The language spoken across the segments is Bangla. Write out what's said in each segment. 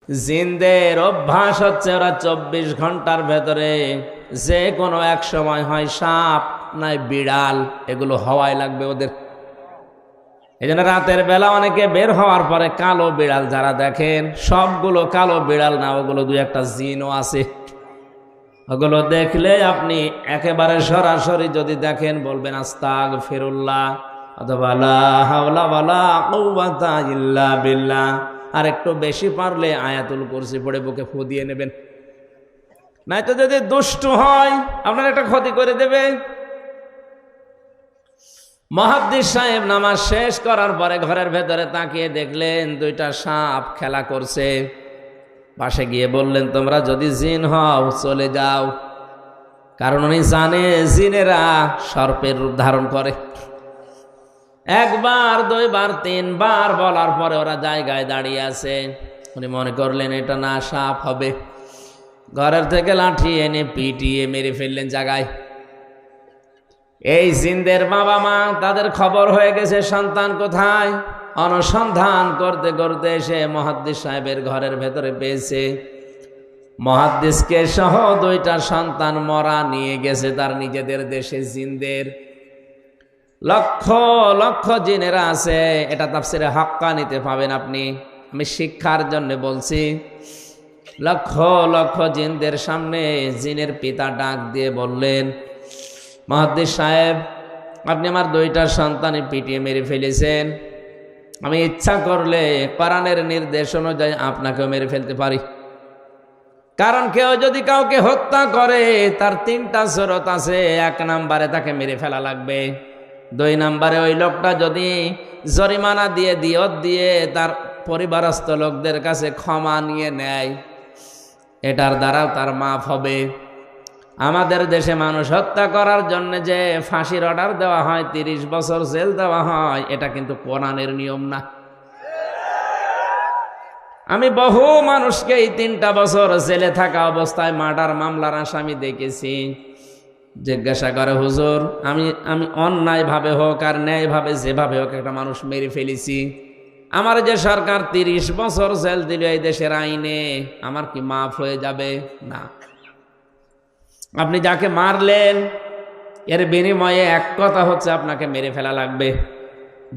জিনদের অভ্যাস হচ্ছে ওরা 24 ঘন্টার ভেতরে যে কোনো এক সময় হয় সাপ নাই বিড়াল, এগুলো হওয়াই লাগবে ওদের। এই জন্য রাতের বেলা অনেকে বের হওয়ার পরে কালো বিড়াল যারা দেখেন, সবগুলো কালো বিড়াল না, ওগুলো দুই একটা জিনও আছে। ওগুলো দেখলে আপনি একেবারে সরাসরি যদি দেখেন বলবেন আস্তাগফিরুল্লাহ অথবা লা হাওলা ওয়ালা কুওয়াতা ইল্লা বিল্লাহ। আর একটু বেশি পারলে আয়াতুল কুরসি পড়ে বুকে ফু দিয়ে নেবেন, নয়তো যদি দুষ্টু হয় আপনার একটা ক্ষতি করে দেবে। মুহাদ্দিস সাহেব নামাজ শেষ করার পরে ঘরের ভেতরে তাকিয়ে দেখলেন দুইটা সাপ খেলা করছে। পাশে গিয়ে বললেন, তোমরা যদি জিন হও চলে যাও। কারণ উনি জানে জিনেরা সর্পের রূপ ধারণ করে। একবার, দুইবার, তিনবার বলার পরে ওরা জায়গায় দাঁড়িয়ে আছে। উনি মনে করলেন এটা না সাপ হবে। ঘরের থেকে লাঠি এনে পিটিয়ে মেরে ফেললেন জায়গায়। এই জিনদের বাবা মা, তাদের খবর হয়ে গেছে সন্তান কোথায়। অনুসন্ধান করতে করতে এসে মুহাদ্দিস সাহেবের ঘরের ভেতরে পেয়েছে। মুহাদ্দিসকে সহ দুইটা সন্তান মরা নিয়ে গেছে তার নিজেদের দেশে জিনদের। লক্ষ লক্ষ জিনেরা আছে, এটা তাফসিরে হাক্কানিতে পাবেন আপনি। আমি শিক্ষার জন্য বলছি। লক্ষ লক্ষ জিনদের সামনে জিনের পিতা ডাক দিয়ে বললেন, মুহাদ্দিস সাহেব, আপনি আমার দুইটা সন্তানই পিটিয়ে মেরে ফেলেছেন। আমি ইচ্ছা করলে কোরআনের নির্দেশ অনুযায়ী আপনাকেও মেরে ফেলতে পারি। কারণ কেউ যদি কাউকে হত্যা করে তার তিনটা শরত আছে। 1 নম্বরে তাকে মেরে ফেলা লাগবে। 2 নম্বরে ওই লোকটা যদি জরিমানা দিয়ে দিয়ত দিয়ে তার পরিবারস্থ লোকদের কাছে ক্ষমা নিয়ে নেয়, এটার দ্বারাও তার মাফ হবে। আমাদের দেশে মানুষ হত্যা করার জন্য যে ফাঁসির অর্ডার দেওয়া হয়, 30 বছর জেল দেওয়া হয়, এটা কিন্তু কোরআনের নিয়ম না। আমি বহু মানুষকে এই 3টা বছর জেলে থাকা অবস্থায় মার্ডার মামলার আসামি দেখেছি। জিজ্ঞাসা করে, হুজুর, আমি অন্যায়ভাবে হোক আর ন্যায়ভাবে যেভাবে হোক একটা মানুষ মেরে ফেলেছি, আমার যে সরকার 30 বছর জেল দিল এই দেশের আইনে, আমার কি মাফ হয়ে যাবে? না। আপনি যাকে মারলেন এর বিনিময়ে এক কথা হচ্ছে আপনাকে মেরে ফেলা লাগবে।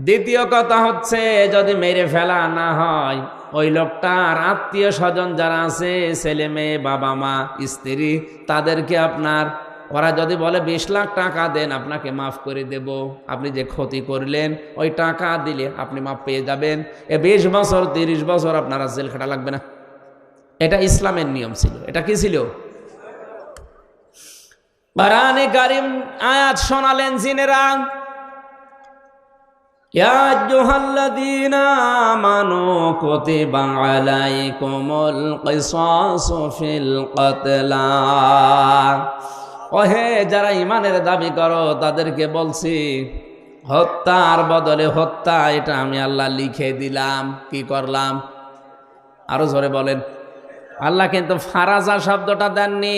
দ্বিতীয় কথা হচ্ছে, যদি মেরে ফেলা না হয়, ওই লোকটার আত্মীয় স্বজন যারা আছে, ছেলে মেয়ে, বাবা মা, স্ত্রী, তাদেরকে আপনার, ওরা যদি বলে 20 লাখ টাকা দেন আপনাকে মাফ করে দেব, আপনি যে ক্ষতি করলেন ওই টাকা দিলে আপনি মাফ পেয়ে যাবেন। 20 বছর 30 বছর আপনারা জেল খাটা লাগবে না। এটা ইসলামের নিয়ম ছিল। এটা কি ছিল? কোরআনে কারীম আয়াত শোনালেন জিনেরা, ইয়া আইয়ুহাল্লাযীনা আমানু কুতিবা আলাইকুমুল কিসাসু ফিল কতলা। ওহে যারা ঈমানের দাবি করো তাদেরকে বলছি, হত্যার বদলে হত্যা এটা আমি আল্লাহ লিখে দিলাম। কি করলাম? আরো জোরে বলেন। আল্লাহ কিন্তু ফারাজা শব্দটা দেননি।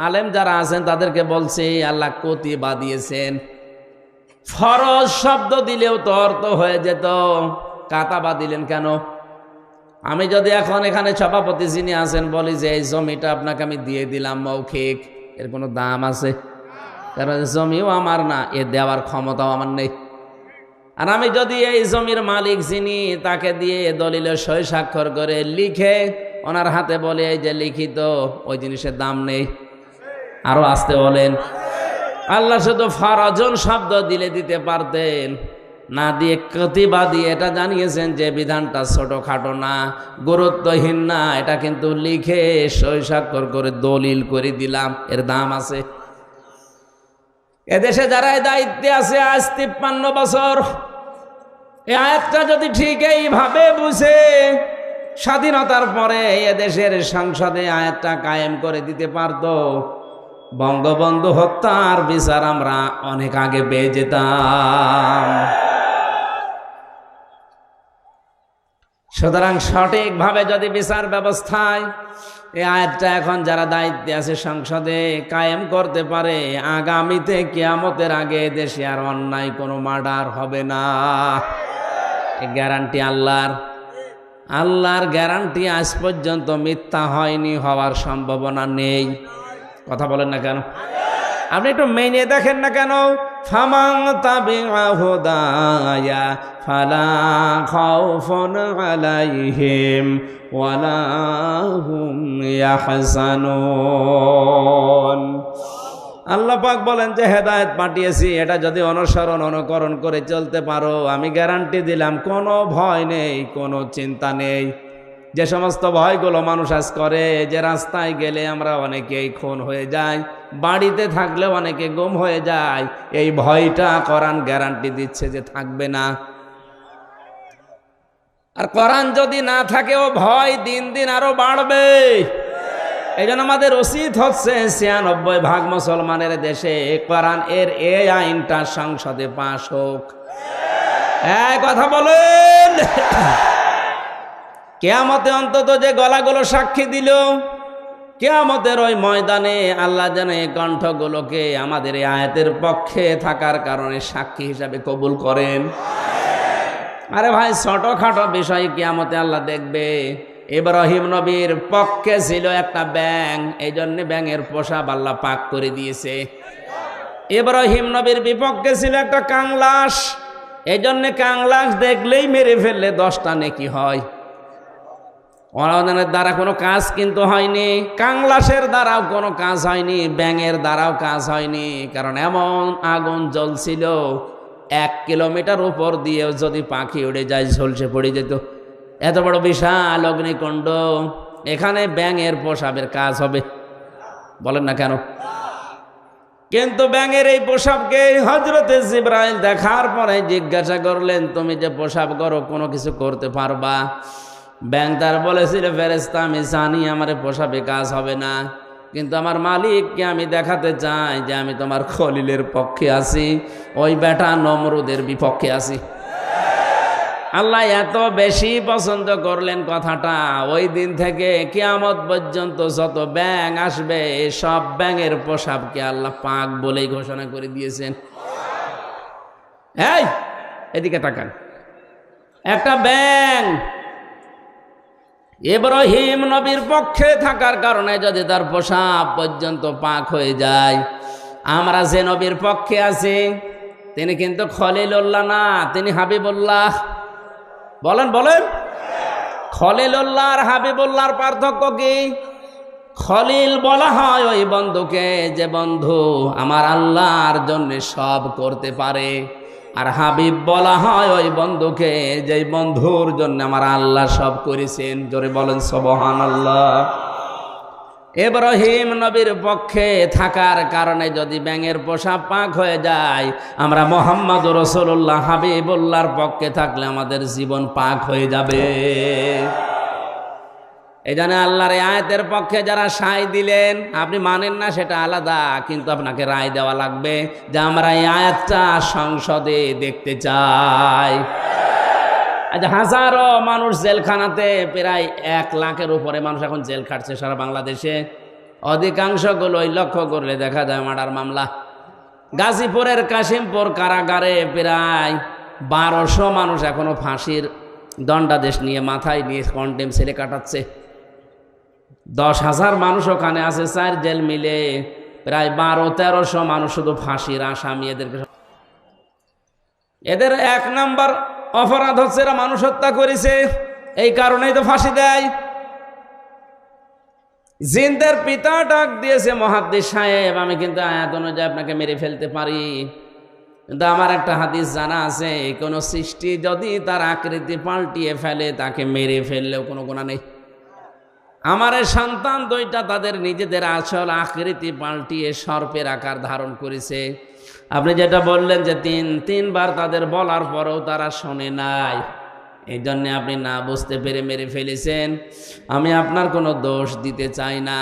আলেম যারা আছেন তাদেরকে বলছি আল্লাহ কতিবা দিয়েছেন। ফরজ শব্দ দিলেও তো অর্থ হয়ে যেত, কাতাবা দিলেন কেন? আমি যদি এখন এখানে সভাপতি যিনি আছেন বলি যে এই জমিটা আপনাকে আমি দিয়ে দিলাম মৌখিক, এর কোনো দাম আছে? কারণ জমিও আমার না, এ দেওয়ার ক্ষমতাও আমার নেই। আর আমি যদি এই জমির মালিক যিনি, তাকে দিয়ে দলিলে সই স্বাক্ষর করে লিখে ওনার হাতে বলে এই যে লিখিত, ওই জিনিসের দাম নেই। আরো আসতে বলেন। আল্লাহ শুধু ফারাজন শব্দ দিলে দিতে পারতেন, না দিয়ে কতিবা দিয়ে এটা জানিয়েছেন যে বিধানটা ছোটখাটো না, গুরুত্বহীন না, এটা কিন্তু লিখে সই স্বাক্ষর করে দলিল করে দিলাম, এর দাম আছে। এদেশে যারা দায়িত্বে আছে আজ 53 বছর, এই আয়াতটা যদি ঠিক এইভাবে বুঝে স্বাধীনতার পরে এদেশের সংসদে আয়াতটা কায়েম করে দিতে পারত, বঙ্গবন্ধু হত্যার বিচার আমরা অনেক আগে পেয়ে যেতাম। সুতরাং সঠিকভাবে যদি বিচার ব্যবস্থায় এই আয়াতটা এখন যারা দায়িত্বে আছে সংসদে কায়েম করতে পারে, আগামীতে কিয়ামতের আগে দেশে আর অন্যায় কোনো মার্ডার হবে না। গ্যারান্টি আল্লাহর। আল্লাহর গ্যারান্টি আজ পর্যন্ত মিথ্যা হয়নি, হওয়ার সম্ভাবনা নেই। কথা বলেন না কেন? আপনি একটু মেনে দেখেন না কেন? ফামান তাবিআ হুদায়া ফালা খাউফুন আলাইহিম ওয়ালা হুম ইয়াহজানুন। আল্লাহ পাক বলেন যে হেদায়েত পাঠিয়েছি, এটা যদি অনুসরণ অনুকরণ করে চলতে পারো, আমি গ্যারান্টি দিলাম কোনো ভয় নেই, কোনো চিন্তা নেই। যে সমস্ত ভয়গুলো মানুষ আজ করে, যে রাস্তায় গেলে আমরা অনেকেই খুন হয়ে যাই, বাড়িতে থাকলে অনেকে গুম হয়ে যায়, এই ভয়টা কোরআন গ্যারান্টি দিচ্ছে যে থাকবে না। আর কোরআন যদি না থাকে, ও ভয় দিন দিন আরো বাড়বে। এই জন্য আমাদের উচিত হচ্ছে ৯৬% মুসলমানের দেশে কোরআন এর এই আইনটা সংসদে পাশ হোক। এই কথা বলেন। কিয়ামতে অন্তত যে গলাগুলো সাক্ষী দিল, কিয়ামতের ওই ময়দানে আল্লাহ যেন এই কণ্ঠগুলোকে আমাদের এই আয়াতের পক্ষে থাকার কারণে সাক্ষী হিসাবে কবুল করেন। আরে ভাই, ছোটখাটো বিষয় কিয়ামতে আল্লাহ দেখবে। ইব্রাহিম নবীর পক্ষে ছিল একটা ব্যাঙ, এই জন্য ব্যাঙের পোশাক আল্লাহ পাক করে দিয়েছে। ইব্রাহিম নবীর বিপক্ষে ছিল একটা কাংলাস, এই জন্য কাংলাস দেখলেই মেরে ফেললে 10টা নেকি হয়। ওনাদের দ্বারা কোনো কাজ কিন্তু হয়নি, কাংলাসের দ্বারাও কোনো কাজ হয়নি, ব্যাঙের দ্বারাও কাজ হয়নি। কারণ এমন আগুন জ্বলছিল, 1 কিলোমিটার উপর দিয়েও যদি পাখি উড়ে যায় ঝলসে পড়ে যেত। এত বড় বিশাল অগ্নিকুণ্ড, এখানে ব্যাঙের পোশাকের কাজ হবে? বলেন না কেন? কিন্তু ব্যাঙের এই পোশাককে হযরতে জিবরাইল দেখার পরে জিজ্ঞাসা করলেন, তুমি যে পোশাক করো কোনো কিছু করতে পারবা? ব্যাঙ তার বলেছিল, ফেরেশতা আমি জানি আমার পোশাকে কাজ হবে না, কিন্তু আমার মালিককে আমি দেখাতে চাই যে আমি তোমার খলিলের পক্ষে আছি, ওই বেটা নমরুদের বিপক্ষে আছি। আল্লাহ এত বেশি পছন্দ করলেন কথাটা, ওই দিন থেকে কিয়ামত পর্যন্ত যত ব্যাঙ আসবে সব ব্যাঙের পোশাককে আল্লাহ পাক বলেই ঘোষণা করে দিয়েছেন। এই এদিকে তাকান, একটা ব্যাঙ ইব্রাহিম নবীর পক্ষে থাকার কারণে যদি তার পোশাক পর্যন্ত পাক হয়ে যায়, আমরা যে নবীর পক্ষে আছি তিনি কিন্তু খলিলুল্লাহ না, তিনি হাবিবুল্লাহ। বলেন বলেন, খলিলুল্লাহ আর হাবিবুল্লাহর পার্থক্য কি? খলিল বলা হয় ওই বন্ধুকে যে বন্ধু আমার আল্লাহর জন্য সব করতে পারে, আর হাবিব বলা হয় ওই বন্ধুকে যে বন্ধুর জন্য আমার আল্লাহ সব করেছেন। জোরে বলেন সুবহানাল্লাহ। ইব্রাহিম নবীর পক্ষে থাকার কারণে যদি ব্যাঙের পোশাক পাক হয়ে যায়, আমরা মুহাম্মদুর রাসূলুল্লাহ হাবিবুল্লাহর পক্ষে থাকলে আমাদের জীবন পাক হয়ে যাবে। এই জন্য আল্লাহর আয়াতের পক্ষে যারা সায় দিলেন, আপনি মানেন না সেটা আলাদা, কিন্তু আপনাকে রায় দেওয়া লাগবে যে আমরা এই আয়াতটা সংসদে দেখতে চাই। আচ্ছা, হাজারো মানুষ জেলখানাতে, প্রায় 1 লাখের উপরে মানুষ এখন জেল খাটছে সারা বাংলাদেশে। অধিকাংশগুলোই লক্ষ্য করলে দেখা যায় মার্ডার মামলা। গাজীপুরের কাশিমপুর কারাগারে প্রায় 1200 মানুষ এখনো ফাঁসির দণ্ডাদেশ নিয়ে মাথায় নিয়ে কন্টেম ছেলে কাটাচ্ছে। 10,000 মানুষ ওখানে আছে, 4 জেল মিলে প্রায় 1200-1300 মানুষ শুধু ফাঁসির আসামি। এদের 1 নাম্বার অপরাধ হচ্ছে এরা মানুষ হত্যা করেছে, এই কারণেই তো ফাঁসি দেয়। জিনদের পিতা ডাক দিয়েছে, মুহাদ্দিস সাহেব আমি কিন্তু আয়াত অনুযায়ী আপনাকে মেরে ফেলতে পারি, কিন্তু আমার একটা হাদিস জানা আছে, কোনো সৃষ্টি যদি তার আকৃতি পাল্টিয়ে ফেলে তাকে মেরে ফেললেও কোনো গুনাহ নেই। আমার সন্তান 2টা তাদের নিজেদের আসল আকৃতি পাল্টিয়ে সর্পের আকার ধারণ করেছে। আপনি যেটা বললেন যে 3বার তাদের বলার পরেও তারা শোনে নাই, এই জন্যে আপনি না বুঝতে পেরে মেরে ফেলেছেন। আমি আপনার কোনো দোষ দিতে চাই না,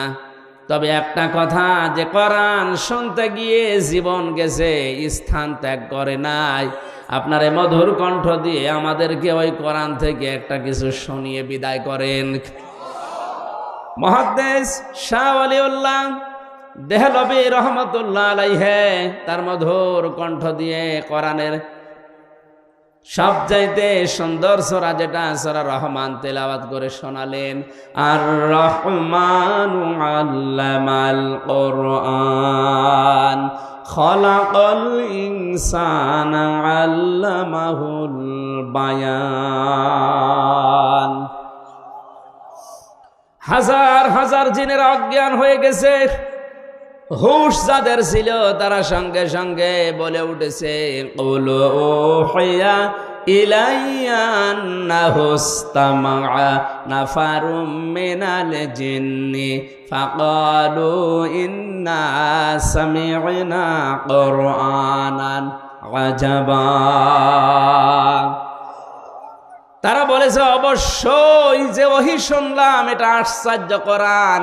তবে একটা কথা, যে কোরআন শুনতে গিয়ে জীবন গেছে, স্থান ত্যাগ করে নাই, আপনার এই মধুর কণ্ঠ দিয়ে আমাদেরকে ওই কোরআন থেকে একটা কিছু শুনিয়ে বিদায় করেন। মুহাদ্দিস শাহ ওয়ালিউল্লাহ দেহলভী রহমতুল্লাহ আলাইহি তার মধুর কণ্ঠ দিয়ে কোরআনের সবচাইতে সুন্দর সূরা যেটা সূরা রহমান তেলাওয়াত করে শোনালেন, আর রহমানু আল্লামাল কুরআন খলাকাল ইনসানা আল্লামাহুল বায়ান। হাজার হাজার জিনের অজ্ঞান হয়ে গেছে, হুশ যাদের ছিল তারা সঙ্গে সঙ্গে বলে উঠেছে, কুলু উহিয়া ইলাইয়া আন্নাহু ইসতামাআ নাফারুম মিনাল জিন্নি ফাকালু ইন্না সামি'না কুরআনান আজাবা। তারা বলেছে অবশ্যই যে ওহী শুনলাম এটা আশ্চর্য কোরআন।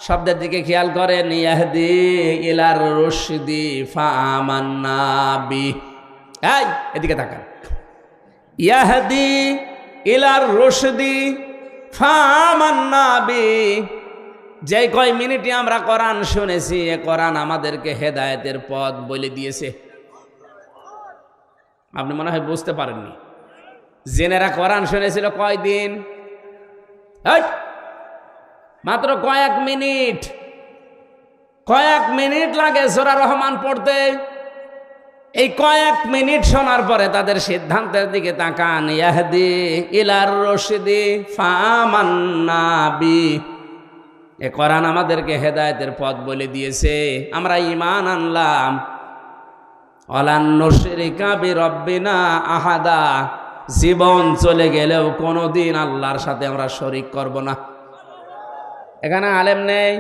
শব্দের দিকে খেয়াল করেন, ইয়াহদি ইলার রুশদি ফাআমান্না বি। এই এদিকে তাকান, ইয়াহদি ইলার রুশদি ফাআমান্না বি। যে কয় মিনিটে আমরা কোরআন শুনেছি, এ কোরআন আমাদেরকে হেদায়েতের পথ বলে দিয়েছে। আপনি মনে হয় বুঝতে পারেননি, জেনেরা কোরআন শুনেছিল কয়দিন? মাত্র কয়েক মিনিট। কয়েক মিনিট লাগে সূরা রহমান পড়তে। এই কয়েক মিনিট শোনার পরে তাদের সিদ্ধান্তের দিকে তাকান, ইয়াহদি ইলার রশদি ফাআমান্না বি। এ কোরআন আমাদেরকে হেদায়েতের পথ বলে দিয়েছে, আমরা ঈমান আনলাম। ওয়ালান নুশরিকা বিরাব্বিনা আহাদা। জীবন চলে গেলেও কোনোদিন আল্লাহর সাথে আমরা শরীক করব না। এখানে আলেম নেই?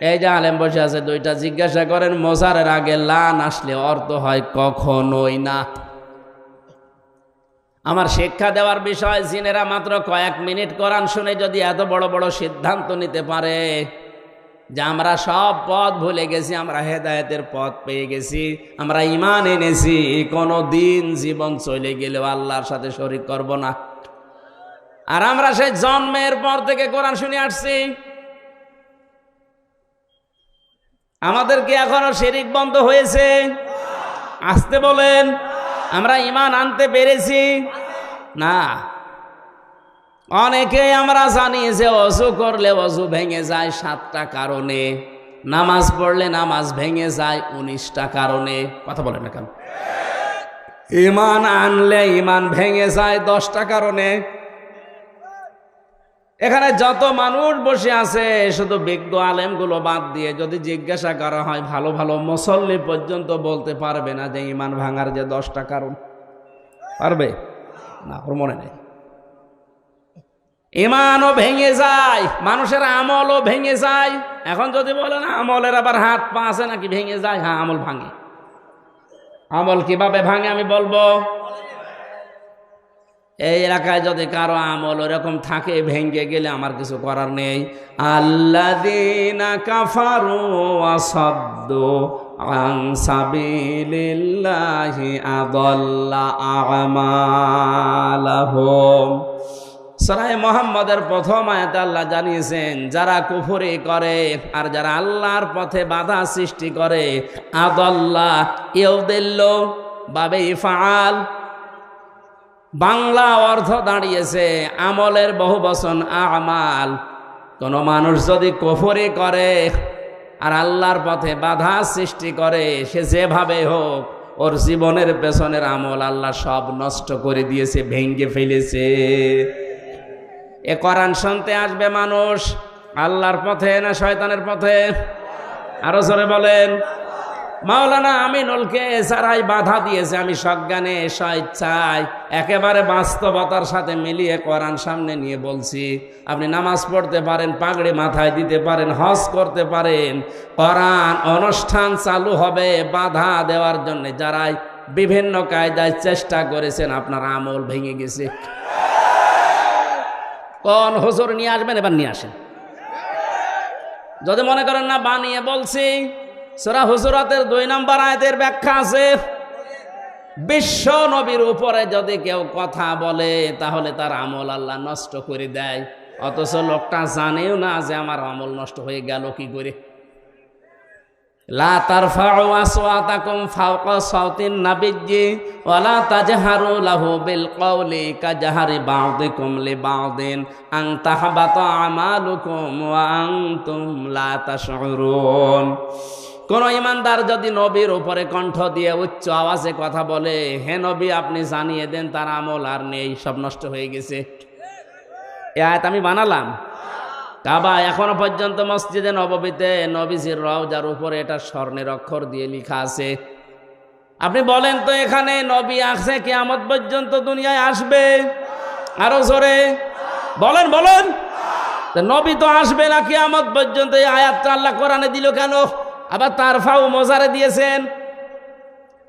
এই যে আলেম বসে আছে দুইটা, জিজ্ঞাসা করেন মোজারের আগে লান আসলে অর্থ হয় কখনোই না। আমার শিক্ষা দেওয়ার বিষয়, জিনেরা মাত্র কয়েক মিনিট কোরআন শুনে যদি এত বড় বড় সিদ্ধান্ত নিতে পারে যে আমরা সব পথ ভুলে গেছি, আমরা হেদায়েতের পথ পেয়ে গেছি, আমরা ঈমান এনেছি, কোনো দিন জীবন চলে গেলেও আল্লাহর সাথে শরীক করব না। আর আমরা সেই জন্মের পর থেকে কোরআন শুনে আসছি। আমাদের কি এখনো শিরিক বন্ধ হয়েছে? আসতে বলেন। আমরা ঈমান আনতে পেরেছি না। অনেকেই আমরা জানি যে অজু করলে অজু ভেঙে যায় 7টা কারণে, নামাজ পড়লে নামাজ ভেঙে যায় 19টা কারণে। কথা বলেন না কেন? ঈমান আনলে ঈমান ভেঙে যায় 10টা কারণে। এখানে যত মানুষ বসে আছে শুধু বিজ্ঞ আলেমগুলো বাদ দিয়ে যদি জিজ্ঞাসা করা হয়, ভালো ভালো মুসল্লি পর্যন্ত বলতে পারবে না যে ঈমান ভাঙার যে 10টা কারণ। পারবে না? ওর মনে নেই। ঈমানও ভেঙে যায়, মানুষের আমলও ভেঙে যায়। এখন যদি বলেন আমলের আবার হাত পা আছে নাকি ভেঙে যায়? হ্যাঁ, আমল ভাঙে। আমল কিভাবে ভাঙে আমি বলবো। এই এলাকায় যদি কারো আমল ওরকম থাকে, ভেঙে গেলে আমার কিছু করার নেই। আল্লাযীনা কাফারু ওয়া সাদ্দু আন সাবিলিল্লাহি আযাল্লা আমালাহুম। সূরা মুহাম্মদের প্রথম আয়াতে আল্লাহ জানিয়েছেন, যারা কুফরি করে আর যারা আল্লাহর পথে বাধা সৃষ্টি করে, আযাল্লা ইউদিল্লু বাবে ইফআল, বাংলা অর্থ দাঁড়িয়েছে আমলের বহুবচন আমাল। কোন মানুষ যদি কুফরি করে আর আল্লাহর পথে বাধা সৃষ্টি করে, সে যেভাবে হোক ওর জীবনের পেছনের আমল আল্লাহ সব নষ্ট করে দিয়েছে, ভেঙে ফেলেছে। এ কোরআন শুনতে আসবে মানুষ আল্লাহর পথে না শয়তানের পথে? আরো জোরে বলেন। মাওলানা আমিনুলকে এছাড়াই বাধা দিয়েছে। আমি সজ্ঞানে স্বেচ্ছায় একেবারে বাস্তবতার সাথে মিলিয়ে কোরআন সামনে নিয়ে বলছি, আপনি নামাজ পড়তে পারেন, পাগড়ি মাথায় দিতে পারেন, হজ করতে পারেন, কোরআন অনুষ্ঠান চালু হবে বাধা দেওয়ার জন্য যারাই বিভিন্ন কায়দায় চেষ্টা করেছেন, আপনার আমল ভেঙে গেছে। কোন হুজুর নিয়ে আসবেন? এবার নিয়ে আসেন। যদি মনে করেন না বানিয়ে বলছি, সূরা হুজুরাতের 2 নম্বর আয়াতের ব্যাখ্যা আছে। বিশ্ব নবীর উপরে যদি কেউ কথা বলে তাহলে তার আমল আল্লাহ নষ্ট করে দেয়, অথচ লোকটা জানেও না যে আমার আমল নষ্ট হয়ে গেল কি করে। লা তারফাউ আসওয়াতাকুম ফাওকা সাওতিন নাবিয়্যি ওয়া লা তাজহারু লাহু বিল কওলি কাজহারি বা'দিকুম লিবা'দিন আন তাহবাতা আমালুকুম ওয়া আনতুম লা তাশউরুন। কোন ইমানদার যদি নবীর উপরে কণ্ঠ দিয়ে উচ্চ আওয়াজে কথা বলে, হে নবী আপনি জানিয়ে দেন তার আমল আর নেই, সব নষ্ট হয়ে গেছে। এই আয়াত আমি বানালাম। কাবা এখনো পর্যন্ত মসজিদে নববীতে নবীজির রওজার উপরে এটা স্বর্ণের অক্ষর দিয়ে লেখা আছে। আপনি বলেন তো এখানে নবী আসছে কিয়ামত পর্যন্ত দুনিয়ায় আসবে? আরো জোরে বলেন বলেন। তো নবী তো আসবে না কিয়ামত পর্যন্ত, এই আয়াতটা আল্লাহ কোরআনে দিল কেন? আবার তারফাউ মোজারে দিয়েছেন,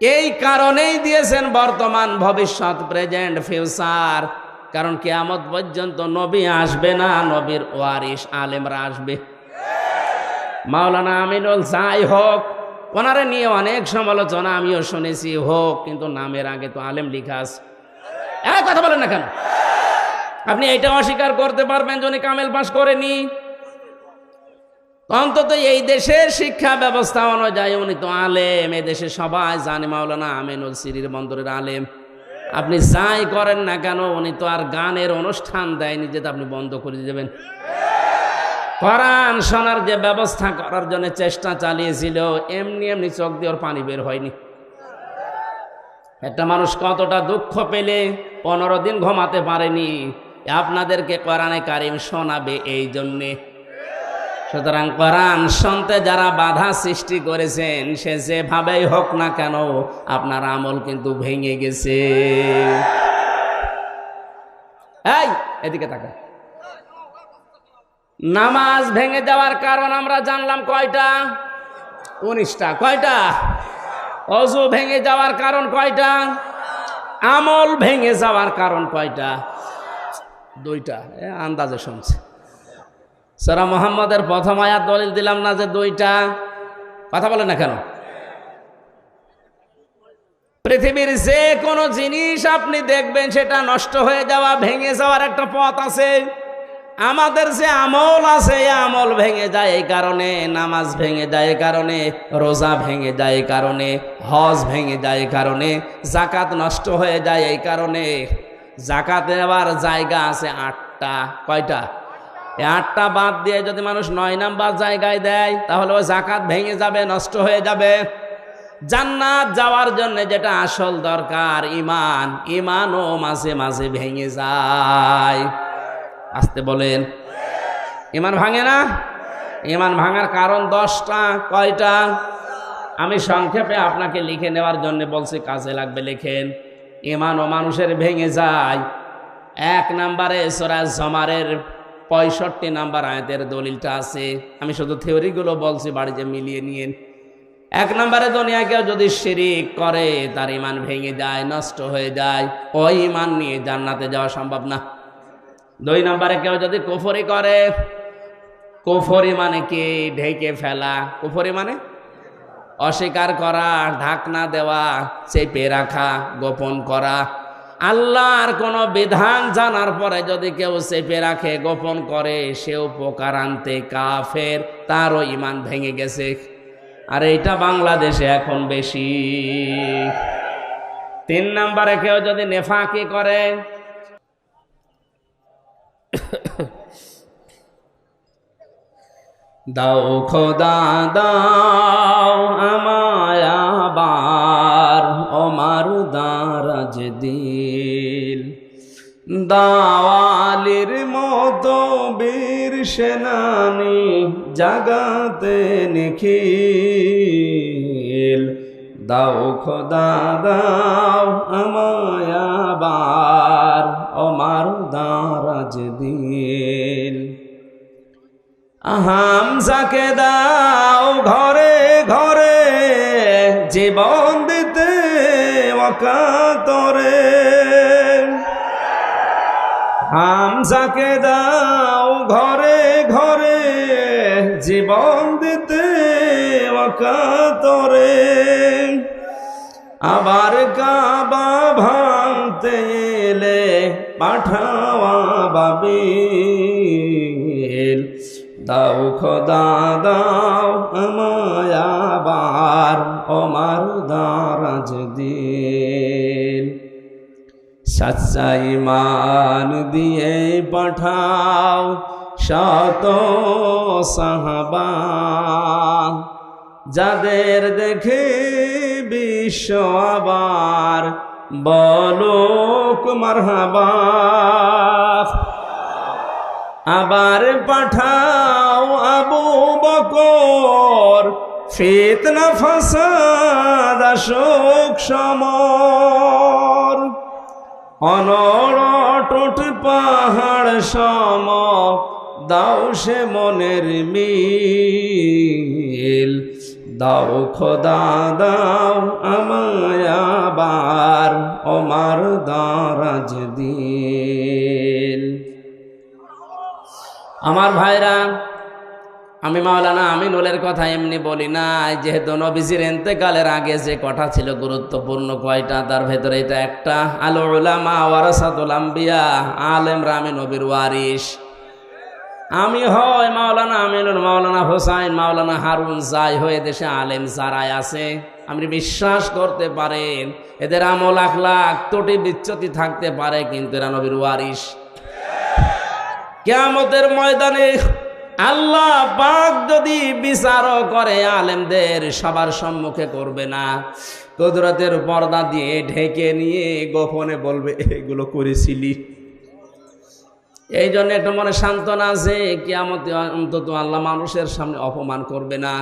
এই কারণেই দিয়েছেন বর্তমান ভবিষ্যৎ প্রেজেন্ট ফিউচার। কারণ কিয়ামত পর্যন্ত নবী আসবে না, নবীর ওয়ারিস আলেমরা আসবে। মাওলানা আমিনুল যাই হোক, ওনারে নিয়ে অনেক সমালোচনা আমিও শুনেছি হোক, কিন্তু নামের আগে তো আলেম লিখা আছে। কথা বলেন না কেন? আপনি এটা অস্বীকার করতে পারবেন যে উনি কামেল পাস করেনি? অন্তত এই দেশের শিক্ষা ব্যবস্থা অনুযায়ী উনি তো আলেম, এই দেশে সবাই জানে মাওলানা আমিনুল সিরির বন্দরের আলেম। আপনি যাই করেন না কেন, উনি তো আর গানের অনুষ্ঠান দেয়নি যে আপনি বন্ধ করে দেবেন। কোরআন শোনার যে ব্যবস্থা করার জন্য চেষ্টা চালিয়েছিল, এমনি এমনি চোখ দিয়ে ওর পানি বের হয়নি। একটা মানুষ কতটা দুঃখ পেলে 15 দিন ঘুমাতে পারেনি, আপনাদেরকে কোরআনে কারিম শোনাবে এই জন্যে। সুতরাং কোরআন শুনতে যারা বাধা সৃষ্টি করেছেন, সে যেভাবেই হোক না কেন আপনার আমল কিন্তু ভেঙে গেছে। এই এদিকে তাকা। নামাজ ভেঙে যাওয়ার কারণ আমরা জানলাম কয়টা? 19টা। কয়টা? ওযু ভেঙে যাওয়ার কারণ কয়টা? আমল ভেঙে যাওয়ার কারণ কয়টা? 2টা। আন্দাজে শুনছে। সূরা মুহাম্মদের প্রথম আয়াত দলিল দিলাম না যে 2টা? কথা বলে না কেন? পৃথিবীর যে কোনো জিনিস আপনি দেখবেন সেটা নষ্ট হয়ে যাওয়া, ভেঙে যাওয়ার একটা পথ আছে। আমাদের যে আমল আছে, এই আমল ভেঙে যায় এই কারণে, নামাজ ভেঙে যায় এই কারণে, রোজা ভেঙে যায় এই কারণে, হজ ভেঙে যায় এই কারণে, যাকাত নষ্ট হয়ে যায় এই কারণে। যাকাত নেওয়ার জায়গা আছে 8টা। কয়টা? 8টা বাদ দিয়ে যদি মানুষ 9 নাম্বার জায়গায় দেয়, তাহলে ওই যাকাত ভেঙে যাবে, নষ্ট হয়ে যাবে। জান্নাত যাওয়ার জন্য যেটা আসল দরকার ঈমান, ঈমানও মাঝে মাঝে ভেঙে যায়। আসতে বলেন। ঈমান ভাঙে না? ঈমান ভাঙার কারণ 10টা। কয়টা? আমি সংক্ষেপে আপনাকে লিখে নেওয়ার জন্য বলছি, কাজে লাগবে লিখেন। ঈমানও মানুষের ভেঙে যায়। 1 নম্বরে সূরা জুমারের 65 নাম্বার আয়াতের দলিলটা আছে। আমি শুধু থিওরিগুলো বলছি, বাড়িতে মিলিয়ে নিয়েন। 1 নম্বরে দুনিয়া কেউ যদি শিরিক করে, তার ঈমান ভেঙে যায়, নষ্ট হয়ে যায়। ওই ঈমান নিয়ে জান্নাতে যাওয়া সম্ভব না। 2 নম্বরে কেউ যদি কুফরি করে, কুফরি মানে কি? ঢেকে ফেলা। কুফরি মানে অস্বীকার করা, ঢাকনা দেওয়া, চেপে রাখা, গোপন করা। আল্লাহর কোনো বিধান জানার পরে যদি কেউ চেপে রাখে, গোপন করে, সেও উপকারান্তে কাফের, তারও ঈমান ভেঙে গেছে। আর এইটা বাংলাদেশে এখন বেশি। 3 নম্বরে কেউ যদি নেফাকি করে, দাও খোদা দাও আমায় আবার ওমার দারাজ দিল, দাওয়ালির মতো বীর সেনানি জাগাতে নিখিল। দাও খোদা দাও আমায় আবার ওমার দারাজ দিল। হামজাকে দাও ঘরে ঘরে জীবন দিতে ওয়াকাতরে। হামজাকে দাও ঘরে ঘরে জীবন দিতে ওয়াকাতরে। আবার কাবা ভাঙতে এলে পাঠাও আবাবিল। দাও খোদা দাও আমায় আবার ওমার দারাজ দিল। সচ্চা ঈমান দিয়ে পাঠাও শত সাহাবা, যাদের দেখে বিশ্ব আবার বলুক মারহাবা। আবার পাঠাও আবু বকর, ফিতনা ফাসাদ আসুক সমর। অনড় পাহাড় সম দাও সে মনের মিল। দাও খোদা দাও আমায় আবার ওমার দারাজ দিল। আমার ভাইরা, আমি মাওলানা আমিনুলের কথা এমনি বলি না, যেহেতু নবীজির ইন্তেকালের আগে যে কথা ছিল গুরুত্বপূর্ণ কয়টা, তার ভেতরে এটা একটা। আল উলামা ওয়ারাসাতুল আম্বিয়া, আলেমরা আমি নবীর ওয়ারিস। আমি হয় মাওলানা আমিনুল, মাওলানা হোসাইন, মাওলানা হারুন, যাই হয়ে দেশে আলেম যারাই আছে, আপনি বিশ্বাস করতে পারেন এদের আমল আখলাক ত্রুটি বিচ্যুতি থাকতে পারে, কিন্তু এরা নবীর ওয়ারিস। কিয়ামতের ময়দানে আল্লাহ পাক যদি বিচারও করে আলেমদের, সবার সম্মুখে করবে না, কুদরতের পর্দা দিয়ে ঢেকে নিয়ে গোপনে বলবে এগুলো করেছিলি। এই জন্য একটা মনে সান্ত্বনা আছে, কিয়ামতে অন্তত আল্লাহ মানুষের সামনে অপমান করবে না।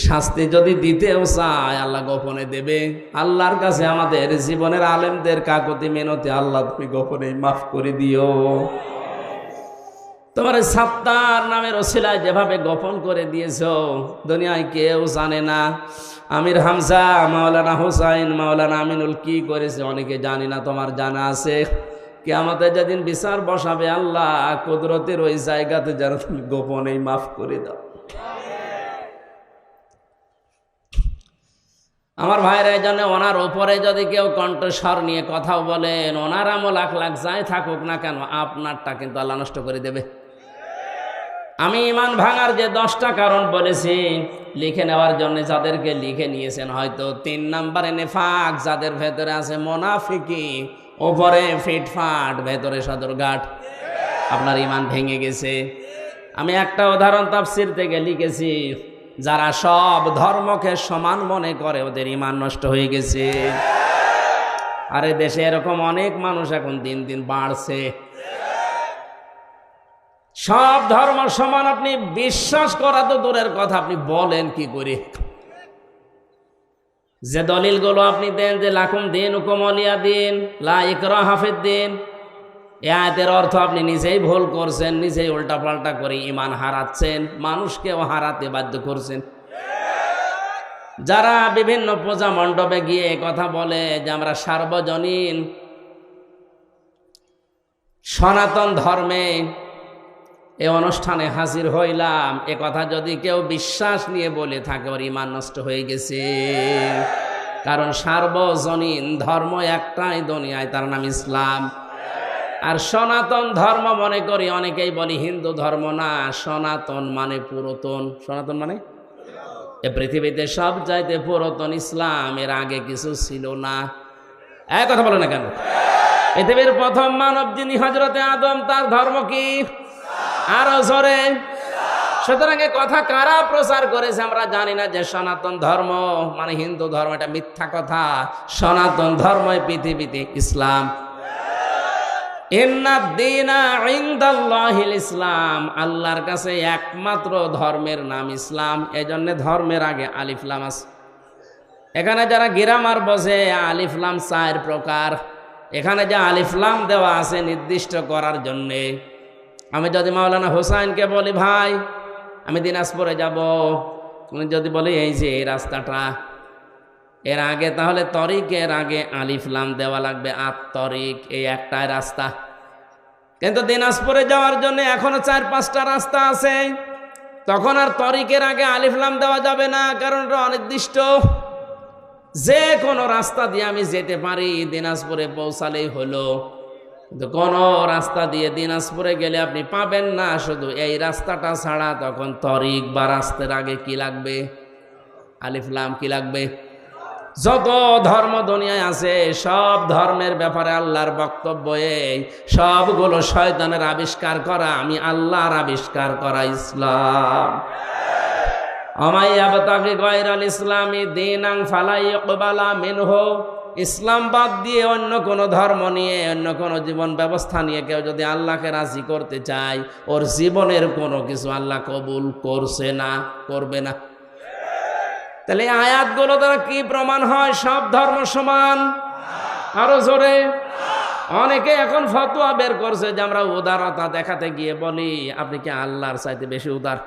শাস্তি যদি দিতেও চায় আল্লাহ গোপনে দেবে। আল্লাহর কাছে আমাদের জীবনের আলেমদের কাকুতি মিনতি, আল্লাহ তুমি গোপনে মাফ করে দিও। তোমার সাত্তার নামের ওসিলায় যেভাবে গোপন করে দিয়েছো, দুনিয়ায় কেউ জানে না। আমির হামজা, মাওলানা হোসাইন, মাওলানা আমিনুল কি করেছে অনেকে জানি না, তোমার জানা আছে। কিয়ামতে যেদিন বিচার বসাবে আল্লাহ কুদরতের ওই জায়গাতে যেন তুমি গোপনেই মাফ করে দাও। আমার ভাইরা, এই জন্য ওনার ওপরে যদি কেউ কণ্ঠস্বর নিয়ে কথাও বলেন, ওনার আমল আখলাক যাই থাকুক না কেন, আপনারটা কিন্তু আল্লাহ নষ্ট করে দেবে। আমি ইমান ভাঙার যে 10টা কারণ বলেছি লিখে নেওয়ার জন্য, যাদেরকে লিখে নিয়েছেন হয়তো 3 নম্বরে নেফাক, যাদের ভেতরে আছে মোনাফিকি, ওপরে ফিটফাট, ভেতরে সদরঘাট, আপনার ইমান ভেঙে গেছে। আমি একটা উদাহরণ তাফসীর থেকে লিখেছি, যারা সব ধর্মকে সমান মনে করে ওদের ইমান নষ্ট হয়ে গেছে। আরে দেশে এরকম অনেক মানুষ এখন দিন দিন বাড়ছে। সব ধর্ম সমান আপনি বিশ্বাস করা তো দূরের কথা, আপনি বলেন কি করে? যে দলিলগুলো আপনি দেন যে লাকুম দীনুকুম ওয়ালিয়া দিন, লা ইকরাহা ফিদ্দিন, এই আয়াতের অর্থ আপনি নিজেই ভুল করছেন, নিজেই উল্টাপাল্টা করে ইমান হারাচ্ছেন, মানুষকেও হারাতে বাধ্য করছেন। যারা বিভিন্ন পূজা মণ্ডপে গিয়ে কথা বলে যে আমরা সার্বজনীন সনাতন ধর্মে এই অনুষ্ঠানে হাজির হইলাম, এ কথা যদি কেউ বিশ্বাস নিয়ে বলে থাকে, ওর ইমান নষ্ট হয়ে গেছে। কারণ সার্বজনীন ধর্ম একটাই দুনিয়ায়, তার নাম ইসলাম। আর সনাতন ধর্ম মনে করি অনেকেই বলি হিন্দু ধর্ম না, সনাতন মানে পুরাতন। সনাতন মানে এ পৃথিবীতে সব চাইতে পুরাতন ইসলাম, এর আগে কিছু ছিল না। এক কথা বলে না কেন? পৃথিবীর প্রথম মানব যিনি হযরতে আদম, তার ধর্ম কি? আরো জোরে। সুতরাং এ কথা কারা প্রচার করেছে আমরা জানি না, যে সনাতন ধর্ম মানে হিন্দু ধর্ম, এটা মিথ্যা কথা। সনাতন ধর্মই পৃথিবীতে ইসলাম। ইন্নাদ-দীনা ইনদাল্লাহিল ইসলাম, আল্লাহর কাছে একমাত্র ধর্মের নাম ইসলাম। এজন্য ধর্মের আগে আলিফ লাম আছে। এখানে যারা গ্রামার বোঝে, আলিফ লাম 4 প্রকার। এখানে যে আলিফ লাম দেওয়া আছে নির্দিষ্ট করার জন্যে। আমি যদি মাওলানা হোসাইনকে বলি ভাই আমি দিনাজপুরে যাব, উনি যদি বলে এই যে এই রাস্তাটা, এর আগে তাহলে তরিকের আগে আলিফ লাম দেওয়া লাগবে। তরিক এই একটাই রাস্তা, কিন্তু দিনাজপুরে যাওয়ার জন্য এখনো 4-5টা রাস্তা আছে। তখন আর তরিকের আগে আলিফ লাম দেওয়া যাবে না, কারণ এটা অনির্দিষ্ট। যে কোনো রাস্তা দিয়ে আমি যেতে পারি, দিনাজপুরে পৌঁছালেই হলো। কিন্তু কোন রাস্তা দিয়ে দিনাজপুরে গেলে আপনি পাবেন না, শুধু এই রাস্তাটা ছাড়া। তখন তরিক বা রাস্তার আগে কি লাগবে? আলিফ লাম কি লাগবে? যত ধর্ম দুনিয়ায় আছে সব ধর্মের ব্যাপারে আল্লাহর বক্তব্য এই, সবগুলো শয়তানের আবিষ্কার করা, আমি আল্লাহর আবিষ্কার করা ইসলাম। আমাইয়াবতাগি গায়রাল ইসলামি দীনান ফালা ইকবালা মিনহু, ইসলাম বাদ দিয়ে অন্য কোন ধর্ম নিয়ে, অন্য কোন জীবন ব্যবস্থা নিয়ে কেউ যদি আল্লাহকে রাজি করতে চায়, ওর জীবনের কোনো কিছু আল্লাহ কবুল করছে না, করবে না। তাহলে আয়াতগুলো দ্বারা কি প্রমাণ হয়? সব ধর্ম সমান? আরো জোরে। অনেকে এখন ফতোয়া বের করছে যে আমরা উদারতা দেখাতে গিয়ে বলি আপনি কি আল্লাহর চাইতে বেশি উদার?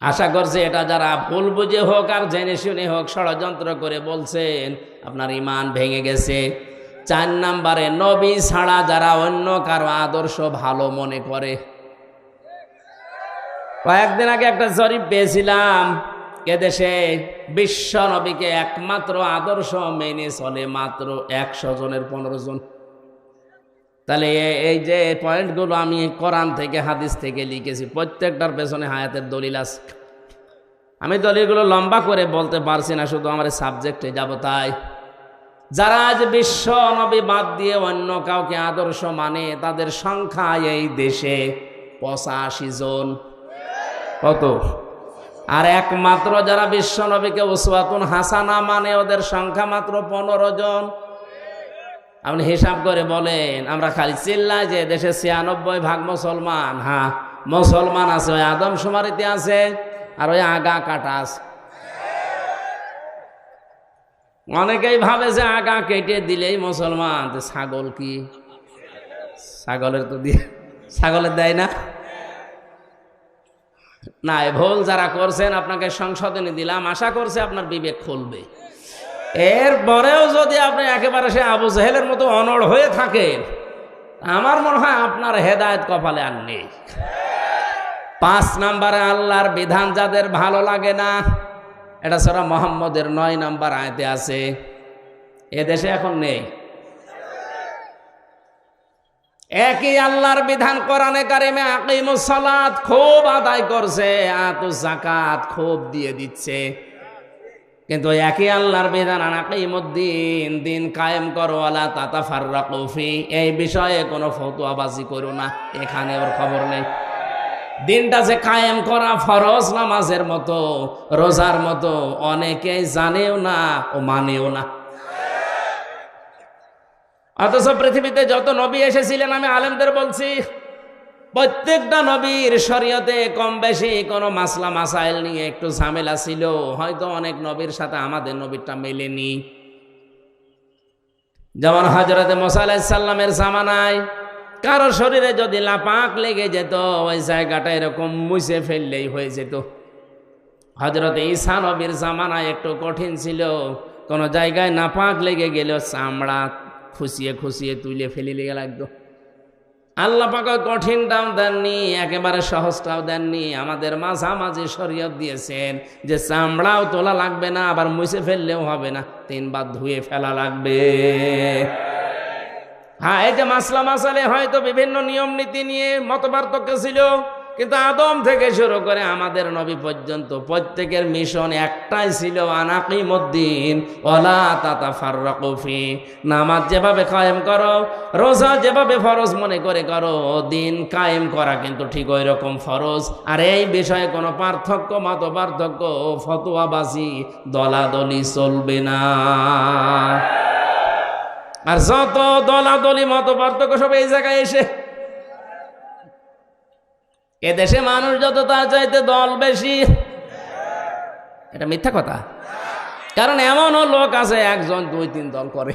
আশা করছে এটা যারা ভুল বুঝে হোক আর জেনে শুনে হোক ষড়যন্ত্র করে বলছেন, আপনার ঈমান ভেঙে গেছে। 4 নম্বরে, নবী ছাড়া যারা অন্য কারো আদর্শ ভালো মনে করে। কয়েকদিন আগে একটা জরিপ পেয়েছিলাম, এদেশে বিশ্ব নবীকে একমাত্র আদর্শ মেনে চলে মাত্র 100 জনের 15 জন। তাহলে এই যে পয়েন্টগুলো আমি কোরআন থেকে হাদিস থেকে লিখেছি, প্রত্যেকটার পেছনে হায়াতের দলিল আছে। আমি দলিলগুলো লম্বা করে বলতে পারছি না, শুধু আমার সাবজেক্টে যাব। তাই যারা আজ বিশ্ব নবী বাদ দিয়ে অন্য কাউকে আদর্শ মানে, তাদের সংখ্যা এই দেশে 85 জন। কত? আর একমাত্র যারা বিশ্ব নবীকে উসওয়াতুন হাসানা মানে, ওদের সংখ্যা মাত্র 15 জন। আপনি হিসাব করে বলেন, আমরা খালি চিল্লাই যে দেশে 96% মুসলমান। হ্যাঁ, মুসলমান আছে, ওই আদমশুমারিতে আছে, আর ওই আগা কাটা আছে। অনেকেই ভাবে যে আগা কেটে দিলেই মুসলমান। ছাগল কি? ছাগলের তো দিয়ে, ছাগলের দেয় না। না, ভুল যারা করছেন আপনাকে সংশোধনী দিলাম, আশা করছে আপনার বিবেক খুলবে। এরপরেও যদি আপনি একেবারে সে আবু জেহেলের মতো অনড় হয়ে থাকেন, আমার মনে হয় আপনার হেদায়েত কপালে আর নেই। 5 নম্বরে, আল্লাহর বিধান যাদের ভালো লাগে না, এটা সূরা মুহাম্মদের 9 নম্বর আয়াতে আছে। এদেশে এখন নেই। একই আল্লাহর বিধান কোরআনে কারিমে আকিমুস সালাত খুব আদায় করছে, আতুজ যাকাত খুব দিয়ে দিচ্ছে, কিন্তু একই আল্লাহর বিধান আকিমুদ্দিন, দিন কায়েম করো, ওয়ালা তাতাফাররাকু ফি, এই বিষয়ে কোনো ফতোয়াবাজি করো না। এখানে ওর খবর নেই। দিনটা যে কায়েম করা ফরজ নামাজের মতো, রোজার মতো, অনেকেই জানেও না ও মানেও না। অথচ পৃথিবীতে যত নবী এসেছিলেন, আমি আলেমদের বলছি, প্রত্যেকটা নবীর শরীয়তে কম বেশি কোনো মাসলা মাসাইল নিয়ে একটু ঝামেলা ছিল। হয়তো অনেক নবীর সাথে আমাদের নবীরটা মেলেনি। যেমন হযরতে মুসা আলাইহিস সালামের জামানায় কারো শরীরে যদি লাপাক লেগে যেত, ওই জায়গাটা এরকম মুছে ফেললেই হয়ে যেত। হযরতে ঈসা নবীর জামানায় একটু কঠিন ছিল, কোনো জায়গায় নাপাক লেগে গেল চামড়া খুশিয়ে খুশিয়ে তুলে ফেলে লেগে লাগতো। আল্লাহ পাক কঠিনটাও দেননি, একেবারে সহজটাও দেননি, আমাদের মাঝামাঝি শরীয়ত দিয়েছেন যে চামড়াও তোলা লাগবে না, আবার মুছে ফেললেও হবে না, 3 বার ধুয়ে ফেলা লাগবে। হ্যাঁ, এই যে মাসলা মাসালে হয়তো বিভিন্ন নিয়ম নীতি নিয়ে মতপার্থক্য ছিল, কিন্তু আদম থেকে শুরু করে আমাদের নবী পর্যন্ত প্রত্যেকের মিশন একটাই ছিল, আনাকিমুদ্দিন ওয়ালা তাতাফাররাকু ফি। নামাজ যেভাবে কায়েম করো, রোজা যেভাবে ফরজ মনে করে করো, দিন কায়েম করা কিন্তু ঠিক ওই রকম ফরজ। আর এই বিষয়ে কোনো পার্থক্য, মত পার্থক্য, ফতোয়াবাজি, দলাদলি চলবে না। আর যত দলাদলি মত পার্থক্য সব এই জায়গায় এসে, এদেশে মানুষ যত তার চাইতে দল বেশি। এটা মিথ্যা কথা। কারণ এমনও লোক আছে 1 জন 2 3 দল করে,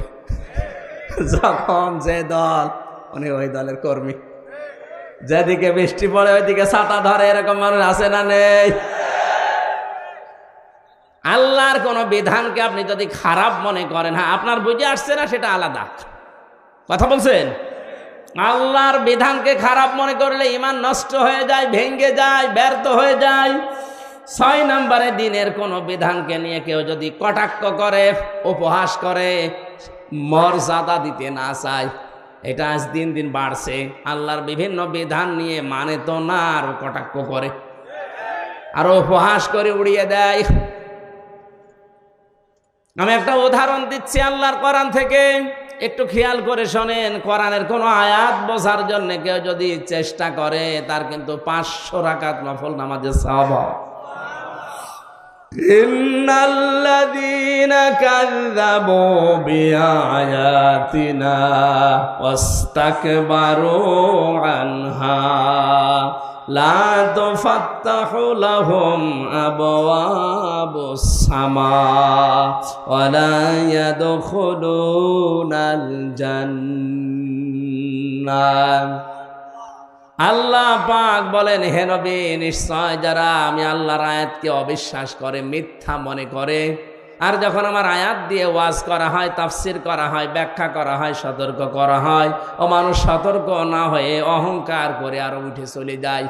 যখন যে দল উনি ওই দলের কর্মী, যেদিকে বৃষ্টি পড়ে ওইদিকে ছাতা ধরে, এরকম মানুষ আছে না নেই? আল্লাহর কোন বিধানকে আপনি যদি খারাপ মনে করেন, হ্যাঁ আপনার বুঝে আসছে না, সেটা আলাদা কথা বলছেন। আল্লাহর বিধানকে খারাপ মনে করলে ঈমান নষ্ট হয়ে যায়, ভেঙে যায়, ব্যর্থ হয়ে যায়। 6 নম্বরে, দিনের কোন বিধানকে নিয়ে কেউ যদি কটাক্ষ করে, উপহাস করে, মর্যাদা দিতে না চায়। এটা আজ দিন দিন বাড়ছে। আল্লাহর বিভিন্ন বিধান নিয়ে মানে তো না, আরো কটাক্ষ করে, আরো উপহাস করে উড়িয়ে দেয়। আমি একটা উদাহরণ দিচ্ছি আল্লাহর কোরআন থেকে, একটু খেয়াল করে শোনেন। কোরআনের কোন আয়াত বোঝার জন্য কেউ যদি চেষ্টা করে, তার কিন্তু 500 রাকাত নফল নামাজের সওয়াব হয়। ইন্নাল্লাযীনা কাযযাবু বিআয়াতিনা ওয়াস্তাকবারু আনহা লা তুফাত্তাহু লাহুম আবওয়াবুস সামা ওয়া লা ইয়াদখুলুনাল জান্নাহ। আল্লাহ পাক বলেন, হে নবী, নিশ্চয় যারা আমি আল্লাহর আয়াতকে অবিশ্বাস করে, মিথ্যা মনে করে, আর যখন আমার আয়াত দিয়ে ওয়াজ করা হয়, তাফসির করা হয়, ব্যাখ্যা করা হয়, সতর্ক করা হয়, ও মানুষ সতর্ক না হয়ে অহংকার করে আরো উঠে চলে যায়।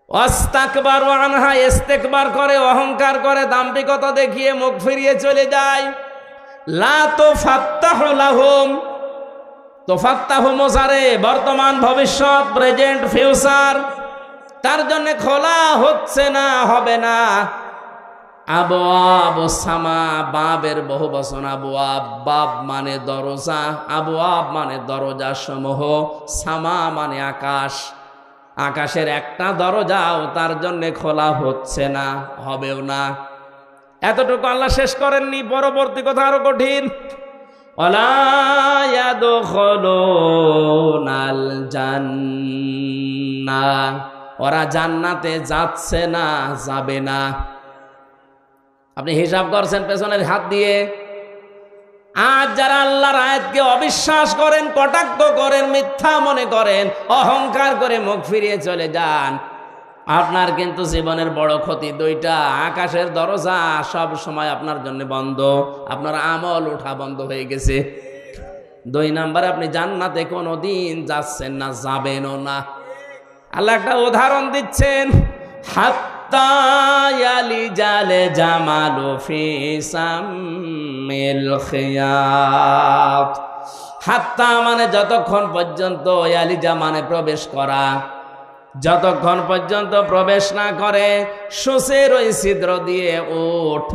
ওয়াস্তাকবারু আনহা, ইস্তেকবার করে, অহংকার করে, দাম্ভিকতা দেখিয়ে মুখ ফিরিয়ে চলে যায়। লা তুফাত্তাহু লাহুম, তোফাত্তাহু মুজারে, বর্তমান, ভবিষ্যৎ, প্রেজেন্ট, ফিউচার, তার জন্য খোলা হচ্ছে না, হবে না। আবওয়াবুস সামা, বাবের বহু বচন আবওয়াব, বাব মানে দরজা, আবওয়াব মানে দরজা সমূহ, সামা মানে আকাশ, আকাশের একটা দরজাও তার জন্য খোলা হচ্ছে না, হবেও না। এতটুকু আল্লাহ শেষ করেননি, পরবর্তী কথা আরো কঠিন। ওয়ালা ইয়াদখুলুনাল জান্নাহ, ওরা জান্নাতে যাচ্ছে না, যাবে না। আপনি হিসাব করছেন পেছনের হাত দিয়ে। আজ যারা আল্লাহর আয়াতকে অবিশ্বাস করেন, কটাক্ষ করেন, মিথ্যা মনে করেন, অহংকার করে মুখ ফিরিয়ে চলে যান, আপনার কিন্তু জীবনের বড় ক্ষতি দুইটা। আকাশের দরজা সব সময় আপনার জন্য বন্ধ, আপনার আমল ওঠা বন্ধ হয়ে গেছে। 2 নাম্বার, আপনি জান্নাতে কোনোদিন যাচ্ছেন না, যাবেনও না। আল্লাহ একটা উদাহরণ দিচ্ছেন, হাত্তা ইয়ালিজাল জামালু ফি সামিল খিয়াত। হাত্তা মানে যতক্ষণ পর্যন্ত, ইয়ালিজা মানে প্রবেশ করা, যতক্ষণ পর্যন্ত প্রবেশ না করে সূচের ওই ছিদ্র দিয়ে উট,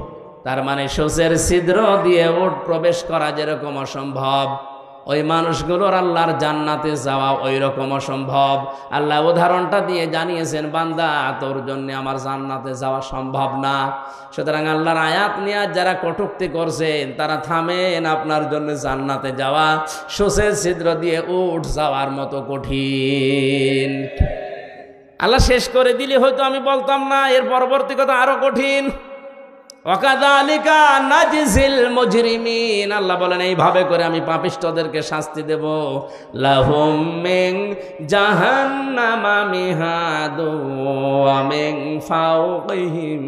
তার মানে সূচের ছিদ্র দিয়ে উট প্রবেশ করা যেরকম অসম্ভব, ওই মানুষগুলোর আল্লাহর জান্নাতে যাওয়া ওই রকম অসম্ভব। আল্লাহ উদাহরণটা দিয়ে জানিয়েছেন, বান্দা, তোর জন্য আমার জান্নাতে যাওয়া সম্ভব না। সুতরাং আল্লাহর আয়াত নিয়ে যারা কটূক্তি করছেন, তারা থামেন, আপনার জন্য জান্নাতে যাওয়া সূচের ছিদ্র দিয়ে উট যাওয়ার মতো কঠিন। আল্লাহ শেষ করে দিলে হয়তো আমি বলতাম না, এর পরবর্তী কথা আরো কঠিন। ওয়াকাযালিকা নাজিজিল মুজরিমিন, আল্লাহ বলেন এইভাবে করে আমি পাপিষ্ঠদেরকে শাস্তি দেব। লাহুম মিন জাহান্নামা মিহাদু ওয়া মিন ফাওকিহিম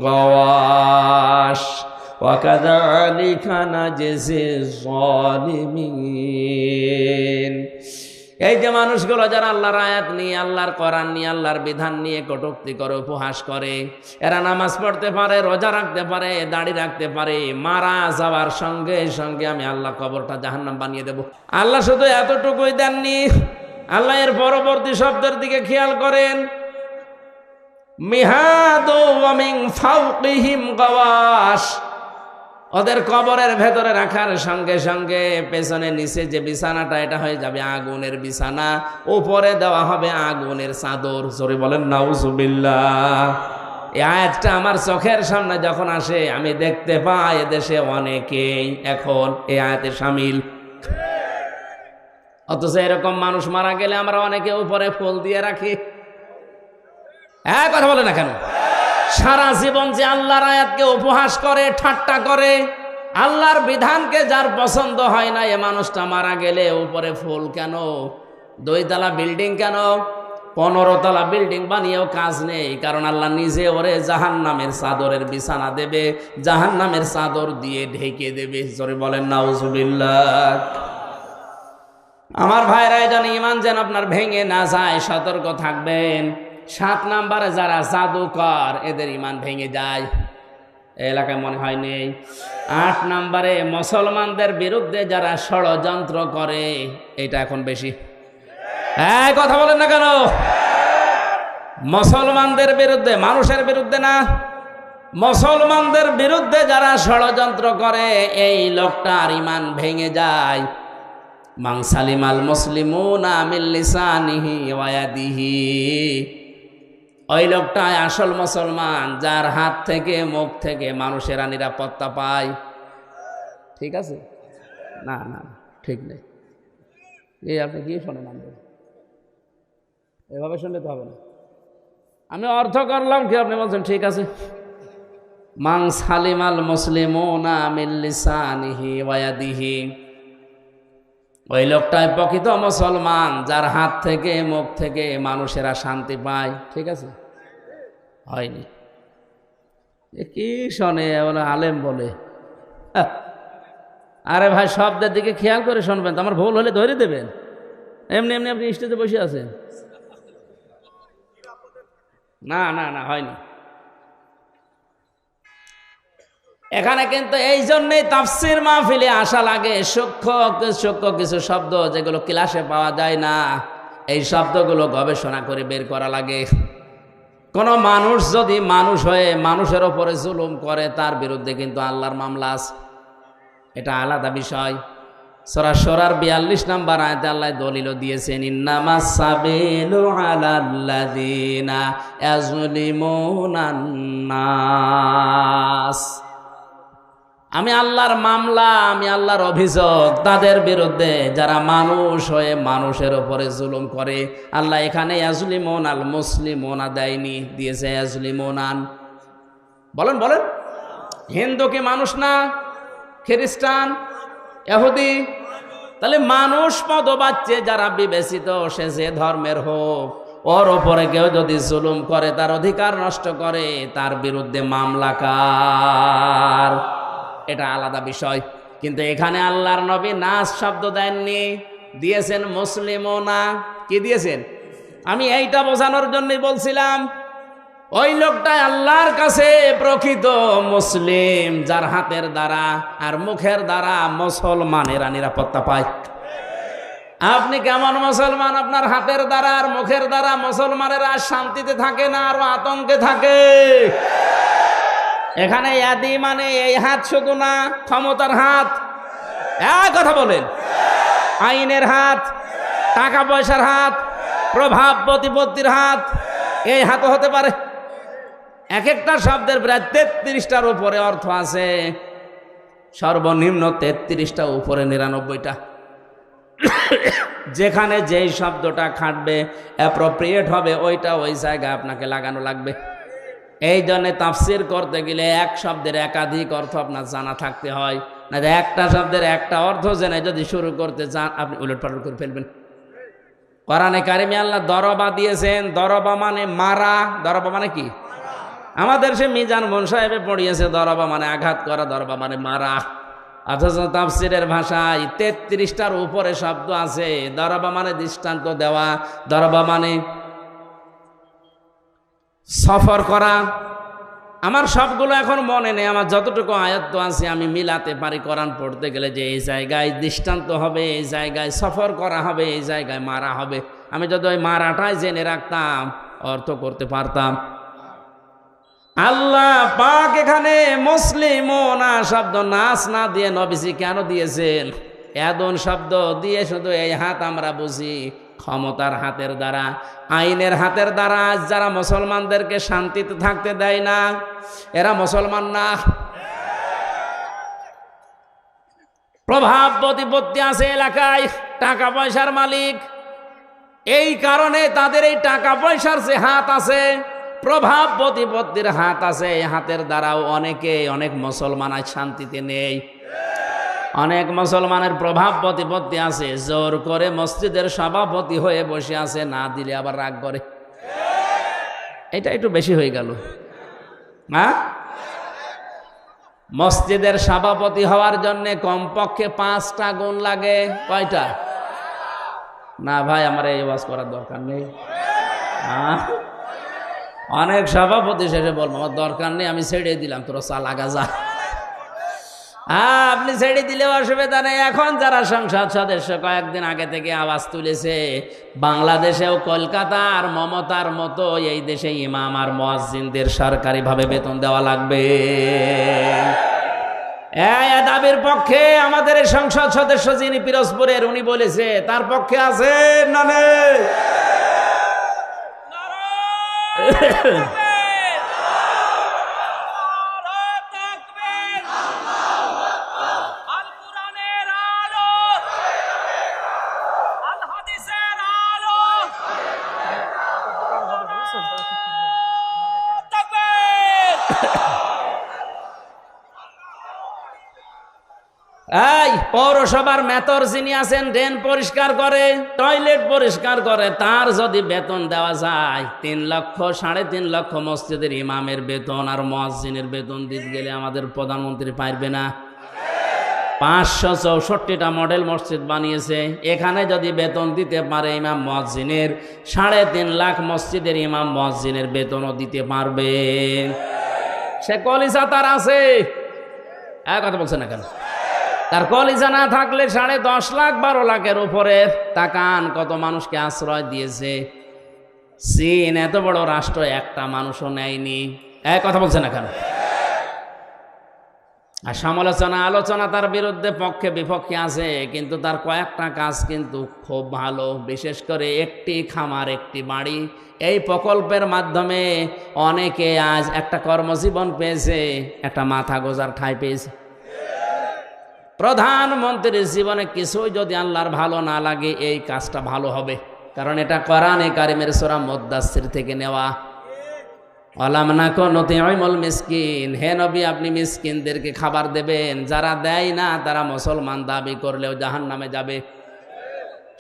গাওয়াশ ওয়াকাযালিকা নাজিজিজ যালিমিন। এই যে মানুষগুলো যারা আল্লাহর আয়াত নিয়ে, আল্লাহর কোরআন নিয়ে, আল্লাহর বিধান নিয়ে কটূক্তি করে, উপহাস করে, এরা নামাজ পড়তে পারে, রোজা রাখতে পারে, দাড়ি রাখতে পারে, মারা যাওয়ার সঙ্গে সঙ্গে আমি আল্লাহ কবরটা জাহান্নাম বানিয়ে দেব। আল্লাহ শুধু এতটুকুই দেননি, আল্লাহ এর পরবর্তী শব্দের দিকে খেয়াল করেন, মিহাদু ওয়া মিন ফাওকিহিম গাওয়াশ, ওদের কবরের ভেতরে রাখার সঙ্গে সঙ্গে পেছনে নিচে যে বিছানাটা, এটা হয়ে যাবে আগুনের বিছানা, উপরে দেওয়া হবে আগুনের চাদর। জোরে বলেন নাউজুবিল্লাহ। এই আয়াতটা আমার চোখের সামনে যখন আসে, আমি দেখতে পাই এদেশে অনেকেই এখন এই আয়াতে শামিল। অথচ এরকম মানুষ মারা গেলে আমরা অনেকে উপরে ফুল দিয়ে রাখি। কথা বলে না কেন? সারা জীবন যে আল্লাহর আয়াতকে উপহাস করে, ঠাট্টা করে, আল্লাহর বিধানকে যার পছন্দ হয় না, এ মানুষটা মারা গেলে উপরে ফুল কেন? 2 তলা বিল্ডিং কেন? 15 তলা বিল্ডিং বানিয়েও কাজ নেই, কারণ আল্লাহ নিজে ওরে জাহান্নামের চাদরের বিছানা দেবে, জাহান্নামের চাদর দিয়ে ঢেকে দেবে। জোরে বলেন নাউজুবিল্লাহ। আমার ভাইরা, যেন ঈমান যেন আপনার ভেঙে না যায়, সতর্ক থাকবেন। 7 নম্বরে যারা জাদুকর, এদের ঈমান ভেঙে যায়। এই এলাকায় মনে হয় নেই। 8 নম্বরে মুসলমানদের বিরুদ্ধে যারা ষড়যন্ত্র করে, এটা এখন বেশি। হ্যাঁ, কথা বলেন না কেন? মুসলমানদের বিরুদ্ধে, মানুষের বিরুদ্ধে না, মুসলমানদের বিরুদ্ধে যারা ষড়যন্ত্র করে, এই লোকটার ঈমান ভেঙে যায়। মান সালিমাল মুসলিমুনা মিন লিসানিহি ওয়া ইয়াদিহি, ওই লোকটাই আসল মুসলমান, যার হাত থেকে মুখ থেকে মানুষেরা নিরাপত্তা পায়। ঠিক আছে? না না, ঠিক নেই। এই আপনি কি শোনেন? এভাবে শুনলে তো হবে না। আমি অর্থ করলাম কি, আপনি বলছেন ঠিক আছে। মান সালিমাল মুসলিমুনা মিন লিসানিহি ওয়া ইয়াদিহি, ওই লোকটাই প্রকৃত মুসলমান, যার হাত থেকে মুখ থেকে মানুষেরা শান্তি পায়। ঠিক আছে? হয়নি। কি শোনে ওরা আলেম বলে? আরে ভাই, শব্দের দিকে খেয়াল করে শুনবেন, তো আমার ভুল হলে ধরে দেবেন। এমনি এমনি আপনি স্টেজে বসে আছেন। না না না, হয়নি। এখানে কিন্তু এই জন্যই তাফসীর মাহফিলে আসা লাগে। সূক্ষ্ম কিছু শব্দ যেগুলো ক্লাসে পাওয়া যায় না, এই শব্দগুলো গবেষণা করে বের করা লাগে। কোন মানুষ যদি মানুষ হয়ে মানুষের ওপরে জুলুম করে, তার বিরুদ্ধে কিন্তু আল্লাহর মামলা আছে, এটা আলাদা বিষয়। সূরা শুরার 42 নম্বর আয়াতে আল্লাহ দলিল দিয়েছেন, ইন্নামাস সাবিলু আলাল্লাযিনা ইয়াজলিমুনান নাস। আমি আল্লাহর মামলা, আমি আল্লাহর অভিযোগ তাদের বিরুদ্ধে যারা মানুষ হয়ে মানুষের উপরে জুলুম করে। আল্লাহ এখানে ইয়াজলিমুন আল মুসলিমুনা দেয়নি, দিয়েছে ইয়াজলিমুনান। বলেন বলেন, হিন্দু কি মানুষ না? খ্রিস্টান, ইহুদি? তাহলে মানুষ পদবাচ্যে যারা বিবেচিত, সে যে ধর্মের হোক, ওর ওপরে কেউ যদি জুলুম করে, তার অধিকার নষ্ট করে, তার বিরুদ্ধে মামলা কার? এটা আলাদা বিষয়। কিন্তু এখানে আল্লাহর নবী নাস শব্দ দেননি, দিয়েছেন মুসলিমুনা। কি দিয়েছেন? আমি এইটা বোঝানোর জন্যই বলছিলাম, ওই লোকটাই আল্লাহর কাছে প্রকৃত মুসলিম, যার হাতের দ্বারা আর মুখের দ্বারা মুসলমানেরা নিরাপত্তা পায়। আপনি কেমন মুসলমান? আপনার হাতের দ্বারা আর মুখের দ্বারা মুসলমানেরা শান্তিতে থাকে না, আরো আতঙ্কে থাকে। এখানে ইয়াদি মানে এই হাত শুধু না, ক্ষমতার হাত। এক কথা বলেন, আইনের হাত, টাকা পয়সার হাত, প্রভাব প্রতিপত্তির হাত, এই হাতও হতে পারে। এক একটা শব্দের প্রায় 33টার উপরে অর্থ আছে, সর্বনিম্ন 33টা, উপরে 99টা। যেখানে যেই শব্দটা খাটবে, অ্যাপ্রোপ্রিয়েট হবে, ওইটা ওই জায়গায় আপনাকে লাগানো লাগবে। এই জন্য তাফসীর করতে গেলে এক শব্দের একাধিক অর্থ আপনার জানা থাকতে হয়, না একটা শব্দের একটা অর্থ জেনে যদি শুরু করতে চান, আপনি উলটপালট করে ফেলবেন। কোরআনে কারিমে আল্লাহ দরবা দিয়েছেন, দরবা মানে মারা। দরবা মানে কি? আমাদের সে মিজান মন সাহেবে পড়িয়েছে, দরবা মানে আঘাত করা, দরবা মানে মারা। অথচ তাফসীরের ভাষায় 33টার উপরে শব্দ আছে। দরবা মানে দৃষ্টান্ত দেওয়া, দরবা মানে সফর করা। আমার সবগুলো এখন মনে নেই, আমার যতটুকু আয়ত্ত আছে আমি মিলাতে পারি কোরআন পড়তে গেলে, যে এই জায়গায় দৃষ্টান্ত হবে, এই জায়গায় সফর করা হবে, এই জায়গায় মারা হবে। আমি যদি ওই মারাটাই জেনে রাখতাম, অর্থ করতে পারতাম। আল্লাহ পাক এখানে মুসলিমুনা শব্দ নাস না দিয়ে নবীজি কেন দিয়েছেন? এদন শব্দ দিয়ে শুধু এই হাত আমরা বুঝি ক্ষমতার হাতের দ্বারা, আইনের হাতের দ্বারা। যারা মুসলমানদেরকে শান্তিতে থাকতে দেয় না, এরা মুসলমান না। প্রভাব প্রতিপত্তি আছে এলাকায়, টাকা পয়সার মালিক, এই কারণে তাদের এই টাকা পয়সার যে হাত আছে, প্রভাব প্রতিপত্তির হাত আছে, এই হাতের দ্বারাও অনেক মুসলমান আজ শান্তিতে নেই। অনেক মুসলমানের প্রভাব প্রতিপত্তি আছে, জোর করে মসজিদের সভাপতি হয়ে বসে আছে, না দিলে আবার রাগ করে। এটা একটু বেশি হয়ে গেল। হ্যাঁ, মসজিদের সভাপতি হওয়ার জন্য কমপক্ষে 5টা গুণ লাগে। কয়টা? না ভাই, আমার এই ওয়াজ করার দরকার নেই। অনেক সভাপতি শেষে বলবো আমার দরকার নেই, আমি ছেড়ে দিলাম, তোরা চাল আগা যা। আপনি ছেড়ে দিলেও অসুবিধা নেই। এখন যারা সংসদ সদস্য কয়েকদিন আগে থেকে আওয়াজ তুলেছে, বাংলাদেশেও কলকাতার মমতার মতো এই দেশে ইমাম আর মুয়াজ্জিনদের সরকারিভাবে বেতন দেওয়া লাগবে। এই দাবির পক্ষে আমাদের এই সংসদ সদস্য যিনি পিরোজপুরের, উনি বলেছে, তার পক্ষে আছে না নেই? এই পৌরসভার মেয়র যিনি আছেন, ড্রেন পরিষ্কার করে, টয়লেট পরিষ্কার করে, তার যদি বেতন দেওয়া যায় 3 লক্ষ 3.5 লক্ষ, মসজিদের ইমামের বেতন আর মুয়াজ্জিনের বেতন দিতে গেলে আমাদের প্রধানমন্ত্রী পারবে না। 564টা মডেল মসজিদ বানিয়েছে, এখানে যদি বেতন দিতে পারে ইমাম মুয়াজ্জিনের, 3.5 লাখ মসজিদের ইমাম মুয়াজ্জিনের বেতনও দিতে পারবে। সে কলিজা তার আছে, কথা বলছে না কেন? তার কলিজা না থাকলে 10.5 লাখ 12 লাখের উপরে, তাকান কত মানুষকে আশ্রয় দিয়েছে। চীন এত বড় রাষ্ট্র, একটা মানুষও নেয়নি। কথা বলছে না কেন? আর সমালোচনা আলোচনা তার বিরুদ্ধে পক্ষে বিপক্ষে আছে, কিন্তু তার কয়েকটা কাজ কিন্তু খুব ভালো। বিশেষ করে একটি খামার একটি বাড়ি, এই প্রকল্পের মাধ্যমে অনেকে আজ একটা কর্মজীবন পেয়েছে, একটা মাথা গোজার ঠাঁই পেয়েছে। প্রধানমন্ত্রীর জীবনে কিছুই যদি আল্লাহর ভালো না লাগে, এই কাজটা ভালো হবে, কারণ এটা কোরআনে কারিমের সূরা মুদ্দাসসির থেকে নেওয়া। আলাম নাকুন নুতি'মুল মিসকিন, হে নবী আপনি মিসকিনদেরকে খাবার দেবেন, যারা দেয় না তারা মুসলমান দাবি করলেও জাহান্নামে যাবে।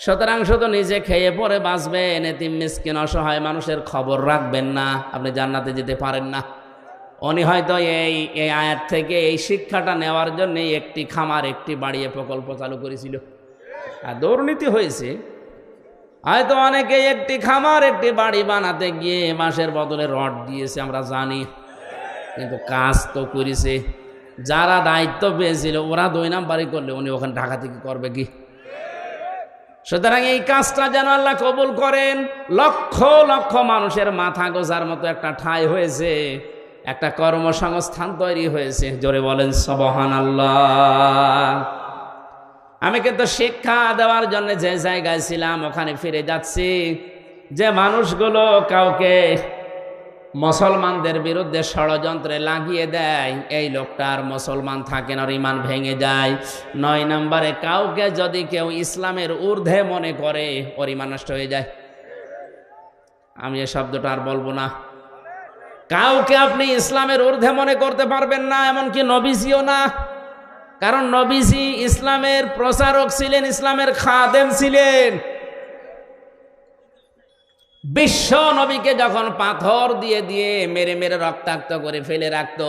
সুতরাং শুধু নিজে খেয়ে পরে বাঁচবেন, এতিম মিসকিন অসহায় মানুষের খবর রাখবেন না, আপনি জান্নাতে যেতে পারেন না। উনি হয়তো এই আয়াত থেকে এই শিক্ষাটা নেওয়ার জন্য একটি খামার একটি বাড়িয়ে প্রকল্প চালু করেছিল। আর দুর্নীতি হয়েছে, হয়তো অনেকে একটি খামার একটি বাড়ি বানাতে গিয়ে মাসের বদলে রড দিয়েছে, আমরা জানি, কিন্তু কাজ তো করেছে। যারা দায়িত্ব পেয়েছিল ওরা 2 নাম্বারই করলে উনি ওখানে ঢাকা থেকে করবে কি? সুতরাং এই কাজটা যেন আল্লাহ কবুল করেন। লক্ষ লক্ষ মানুষের মাথা গোজার মতো একটা ঠাঁই হয়েছে, একটা কর্মসংস্থান তৈরি হয়েছে। জোরে বলেন সুবহানাল্লাহ। আমি কিন্তু শিক্ষা দেওয়ার জন্য যে জায়গায় ছিলাম ওখানে ফিরে যাচ্ছি। যে মানুষগুলো কাউকে মুসলমানদের বিরুদ্ধে ষড়যন্ত্রে লাগিয়ে দেয়, এই লোকটার মুসলমান থাকে না, ইমান ভেঙে যায়। 9 নম্বরে কাউকে যদি কেউ ইসলামের ঊর্ধ্বে মনে করে, ওর ইমান নষ্ট হয়ে যায়। আমি এই শব্দটা আর বলবো না। কাউকে আপনি ইসলামের ঊর্ধ্বে মনে করতে পারবেন না, এমনকি নবীজিও না। কারণ নবীজি ইসলামের প্রচারক ছিলেন, ইসলামের খাদেম ছিলেন। বিশ্ব নবীকে যখন পাথর দিয়ে দিয়ে মেরে মেরে রক্তাক্ত করে ফেলে রাখতো,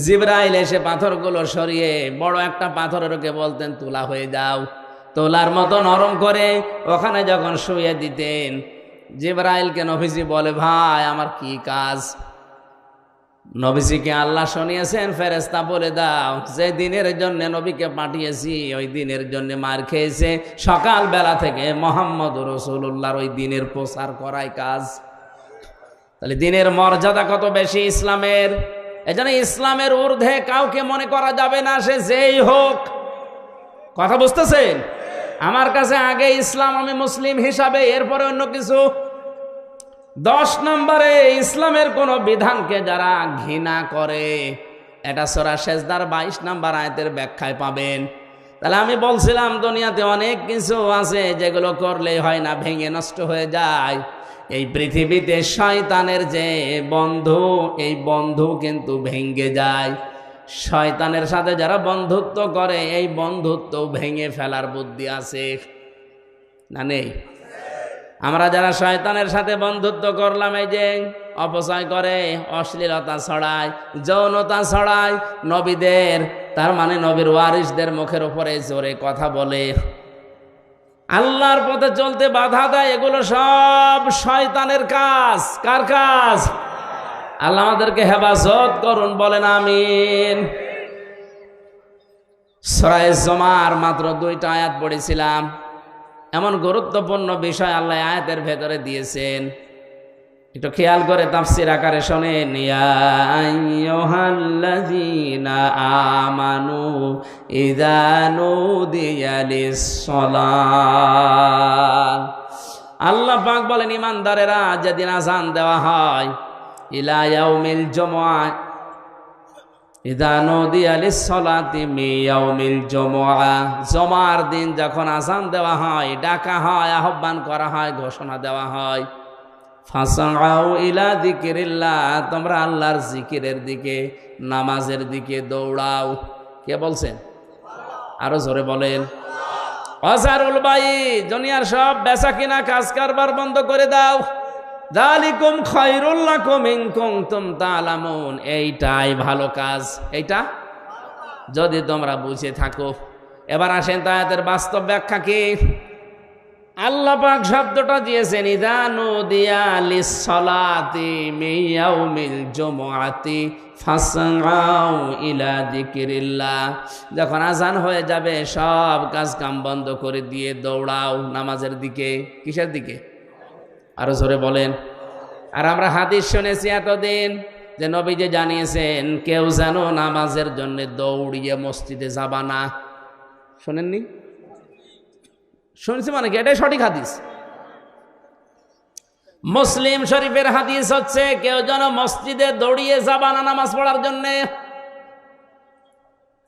জিবরাইল এসে পাথরগুলো সরিয়ে বড় একটা পাথরের ওকে বলতেন তুলা হয়ে যাও, তোলার মতো নরম করে ওখানে যখন শুয়ে দিতেন, জিবরাইলকে নবীজি বলে ভাই আমার কি কাজ? নবীজিকে আল্লাহ শুনিয়েছেন, ফেরেশতা বলে দাও যে দিনের জন্য নবীকে পাঠিয়েছি ওই দিনের জন্য মার খেয়েছে, সকাল বেলা থেকে মোহাম্মদ রাসূলুল্লাহর ওই দিনের প্রচার করাই কাজ। তাহলে দিনের মর্যাদা কত বেশি ইসলামের। এজন্য ইসলামের ঊর্ধ্বে কাউকে মনে করা যাবে না, সে যেই হোক। কথা বুঝতেছেন? আমার কাছে আগে ইসলাম, আমি মুসলিম হিসাবে, এরপরে অন্য কিছু। 10 নম্বরে ইসলামের কোন বিধানকে যারা ঘৃণা করে, এটা সূরা সেজদার 22 নম্বর আয়াতের ব্যাখ্যায় পাবেন। তাহলে আমি বলছিলাম দুনিয়াতে অনেক কিছু আছে যেগুলো করলে হয় না, ভেঙে নষ্ট হয়ে যায়। এই পৃথিবীতে শয়তানের যে বন্ধু, এই বন্ধু কিন্তু ভেঙে যায়। শয়তানের সাথে যারা বন্ধুত্ব করে, এই বন্ধুত্ব ভেঙে ফেলার বুদ্ধি আছে না নেই? আমরা যারা শয়তানের সাথে বন্ধুত্ব করলাম, এই যে অপচয় করে, অশ্লীলতা ছড়ায়, যৌনতা ছড়ায়, নবীদের, তার মানে নবীর ওয়ারিসদের মুখের উপরে জোরে কথা বলে, আল্লাহর পথে চলতে বাধা দেয়, এগুলো সব শয়তানের কাজ। কার কাজ? আল্লাহ আমাদেরকে হেফাজত করুন, বলেন আমিন। সূরা জুমার মাত্র 2টা আয়াত পড়েছিলাম। এমন গুরুত্বপূর্ণ বিষয় আল্লাহ আয়াতের ভেতরে দিয়েছেন, একটু খেয়াল করে তাফসীর আকারে শোনেন। ইয়া আইয়ুহাল্লাযীনা আমানু ইযা নুদিয়া লিস-সালাহ। আল্লাহ পাক বলেন, ঈমানদারেরা যেদিন আযান দেওয়া হয়, ইলা ইয়াউমিল জুমআ ইযা নুদিয়া লিস-সালাতি মিন ইয়াউমিল জুমআ, জুমার দিন যখন আযান দেওয়া হয়, ডাকা হয়, আহ্বান করা হয়, ঘোষণা দেওয়া হয়, ফাসাউ ইলা যিকিরিল্লাহ, তোমরা আল্লাহর জিকিরের দিকে, নামাজের দিকে দৌড়াও। কে বলছেন? আরো জোরে বলেন। ওয়াজারুল বাই, দুনিয়ার সব বেচা কিনা কাজ কারবার বন্ধ করে দাও। যালিকুম খায়রুল লাকুম ইন কুনতুম তা'লামুন, এইটাই ভালো কাজ, এইটা যদি তোমরা বুঝে থাকো। এবার আসেন আয়াতের বাস্তব ব্যাখ্যা কি। আল্লাহ পাক শব্দটা দিয়েছেন ইযা নুদিয়া লিস-সালাতি মিন ইয়াউমিল জুমআতি ফাসআউ ইলা যিকিরিল্লাহ, যখন আযান হয়ে যাবে সব কাজ কাম বন্ধ করে দিয়ে দৌড়াও নামাজের দিকে। কিসের দিকে? আরো জোরে বলেন। আর আমরা হাদিস শুনেছি এতদিন যে নবীজি জানিয়েছেন কেউ যেন নামাজের জন্য দৌড়িয়ে মসজিদে যাবা না। শোনেননি? শুনছি মানে কি? এটাই সঠিক হাদিস। মুসলিম শরীফের হাদিস হচ্ছে কেউ যেন মসজিদে দৌড়িয়ে যাবা না নামাজ পড়ার জন্য।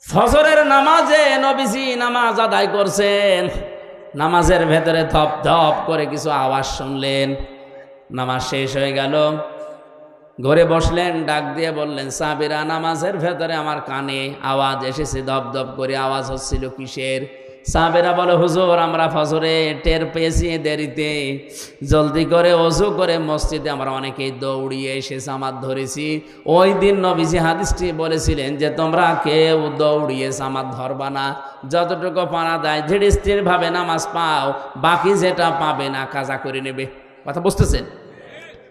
ফজরের নামাজে নবীজি নামাজ আদায় করছেন, নামাজের ভেতরে ধপ ধপ করে কিছু আওয়াজ শুনলেন, নামাজ শেষ হয়ে গেল, ঘরে বসলেন, ডাক দিয়ে বললেন সাহাবীরা, নামাজের ভেতরে আমার কানে আওয়াজ এসেছে, ধপ ধপ করে আওয়াজ হচ্ছিল, কিসের? সাহাবীরা বলে হুজুর আমরা ফজরে টের পেয়েছি দেরিতে, জলদি করে ওযু করে মসজিদে আমরা অনেকেই দৌড়িয়ে এসে জামাত ধরেছি। ওই দিন নবীজি হাদিসটি বলেছিলেন যে তোমরা কেউ দৌড়িয়ে জামাত ধরবা না, যতটুকু পারা যায় ধীরে স্থির ভাবে নামাজ পাও, বাকি যেটা পাবে না কাজা করে নেবে। কথা বুঝতেছেন?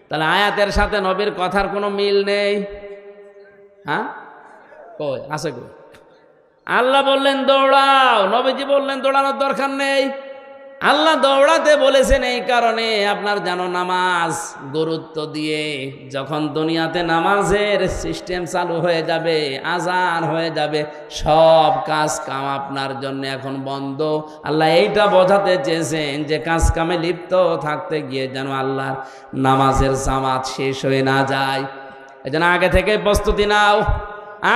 তাহলে আয়াতের সাথে নবীর কথার কোনো মিল নেই। হ্যাঁ, কই আছে? কই? আল্লাহ বললেন দৌড়াও, নবীজি বললেন দৌড়ানোর দরকার নেই। আল্লাহ দৌড়াতে বলেছেন এই কারণে আপনার যেন নামাজ গুরুত্ব দিয়ে, যখন দুনিয়াতে নামাজের সিস্টেম চালু হয়ে যাবে, আজান হয়ে যাবে, সব কাজ কাম আপনার জন্য এখন বন্ধ। আল্লাহ এইটা বোঝাতে চেয়েছেন যে কাজ কামে লিপ্ত থাকতে গিয়ে যেন আল্লাহর নামাজের জামাত শেষ হয়ে না যায়। এজন্য আগে থেকে প্রস্তুতি নাও,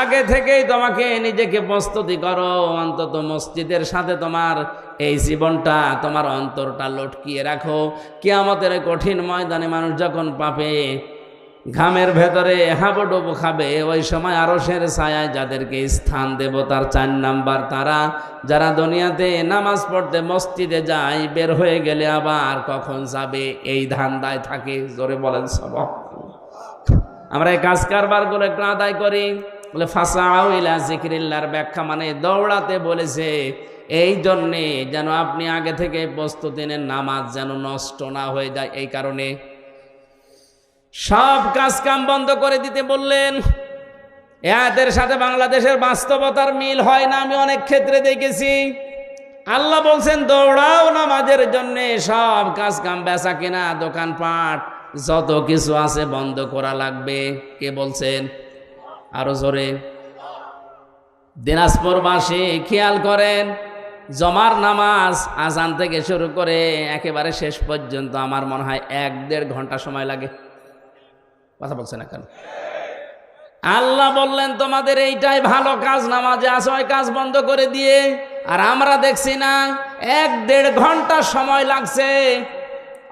আগে থেকেই তোমাকে নিজেকে প্রস্তুতি করো, অন্তত মসজিদের সাথে তোমার এই জীবনটা, তোমার অন্তরটা লটকিয়ে রাখো। কিয়ামতের কঠিন ময়দানে মানুষ যখন পাবে, ঘামের ভেতরে হাবুডুবু খাবে, ওই সময় আরশের ছায়ায় যাদেরকে স্থান দেব তার 4 নাম্বার তারা, যারা দুনিয়াতে নামাজ পড়তে মসজিদে যায়, বের হয়ে গেলে আবার কখন যাবে এই ধান্দায় থাকে। জোরে বলেন সবাই। আমরা এই কাজ কারবারগুলো একটু আদায় করি। বলে ফাসাউ ইলা যিকিরিল্লাহর ব্যাখ্যা মানে দৌড়াতে বলেছে এই জন্যে যেন আপনি আগে থেকে প্রস্তুতি নেন, নামাজ যেন নষ্ট না হয়ে যায়। এই কারণে সব কাজ কাম বন্ধ করে দিতে বললেন। এদের সাথে বাংলাদেশের বাস্তবতার মিল হয় না, আমি অনেক ক্ষেত্রে দেখেছি। আল্লাহ বলছেন দৌড়াও নামাজের জন্যে, সব কাজ কাম বেচা কেনা দোকানপাট যত কিছু আছে বন্ধ করা লাগবে। কে বলছেন? আরো জোরে। দিনাজপুরবাসী খেয়াল করেন, জমার নামাজ আজান থেকে শুরু করে একেবারে শেষ পর্যন্ত আমার মনে হয় 1-1.5 ঘন্টা সময় লাগে। কথা বলছে না কেন? আল্লাহ বললেন তোমাদের এইটাই ভালো কাজ, নামাজে আসো, ওই কাজ বন্ধ করে দিয়ে। আর আমরা দেখছি না 1-1.5 ঘন্টা সময় লাগছে।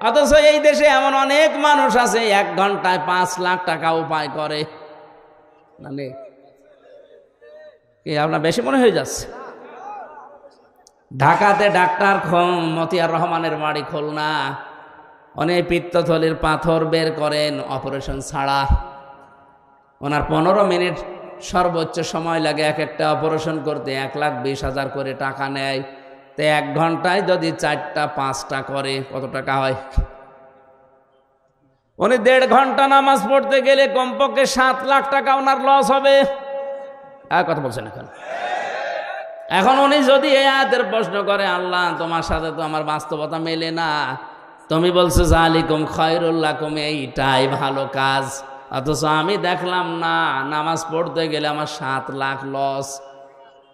অথচ এই দেশে এমন অনেক মানুষ আছে 1 ঘন্টায় 5 লাখ টাকা উপায় করে। মানে কি আপনার বেশি মনে হয়ে যাচ্ছে? ঢাকাতে ডাক্তার মতিয়ার রহমানের বাড়ি খুলনা, অনেক পিত্তথলির পাথর বের করেন অপারেশন ছাড়া। ওনার 15 মিনিট সর্বোচ্চ সময় লাগে এক একটা অপারেশন করতে, 1,20,000 করে টাকা নেয়। তো 1 ঘন্টায় যদি 4টা 5টা করে কত টাকা হয়? উনি 1.5 ঘন্টা নামাজ পড়তে গেলে কমপক্ষে 7 লাখ টাকা ওনার লস হবে। কথা বলছেন এখন উনি যদি এই আয়াতের প্রশ্ন করে, আল্লাহ তোমার সাথে তো আমার বাস্তবতা মেলে না, তুমি বলছো যালিকুম খায়রুল লাকুম, এইটাই ভালো কাজ, অথচ আমি দেখলাম না নামাজ পড়তে গেলে আমার 7 লাখ লস,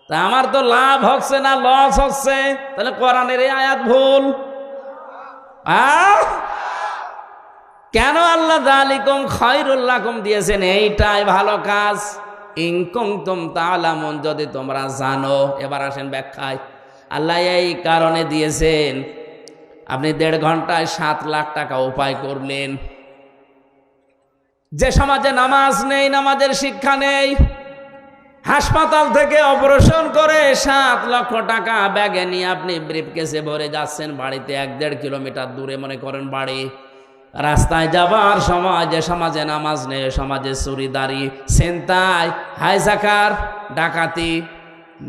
তা আমার তো লাভ হচ্ছে না লস হচ্ছে, তাহলে কোরআনের এই আয়াত ভুল। কেন আল্লাহ যালিকুম খায়রুল লাকুম দিয়েছেন, এইটাই ভালো কাজ? ইন কুনতুম তা'লামুন, যদি তোমরা জানো। এবার আসেন ব্যাখ্যায়। আল্লাহ এই কারণে দিয়েছেন, আপনি 1.5 ঘন্টায় 7 লাখ টাকা উপায় করলেন। যে সমাজে নামাজ নেই, নামাজের শিক্ষা নেই, হাসপাতাল থেকে অপারেশন করে 7 লক্ষ টাকা ব্যাগে নিয়ে আপনি ব্রিফকেসে ভরে যাচ্ছেন বাড়িতে, 1-1.5 কিলোমিটার দূরে মনে করেন বাড়ি। রাস্তায় যাবার সময় যে সমাজে নামাজ নেই, সমাজে চুরিদারি, ছিনতাই, হাইজাকার, ডাকাতি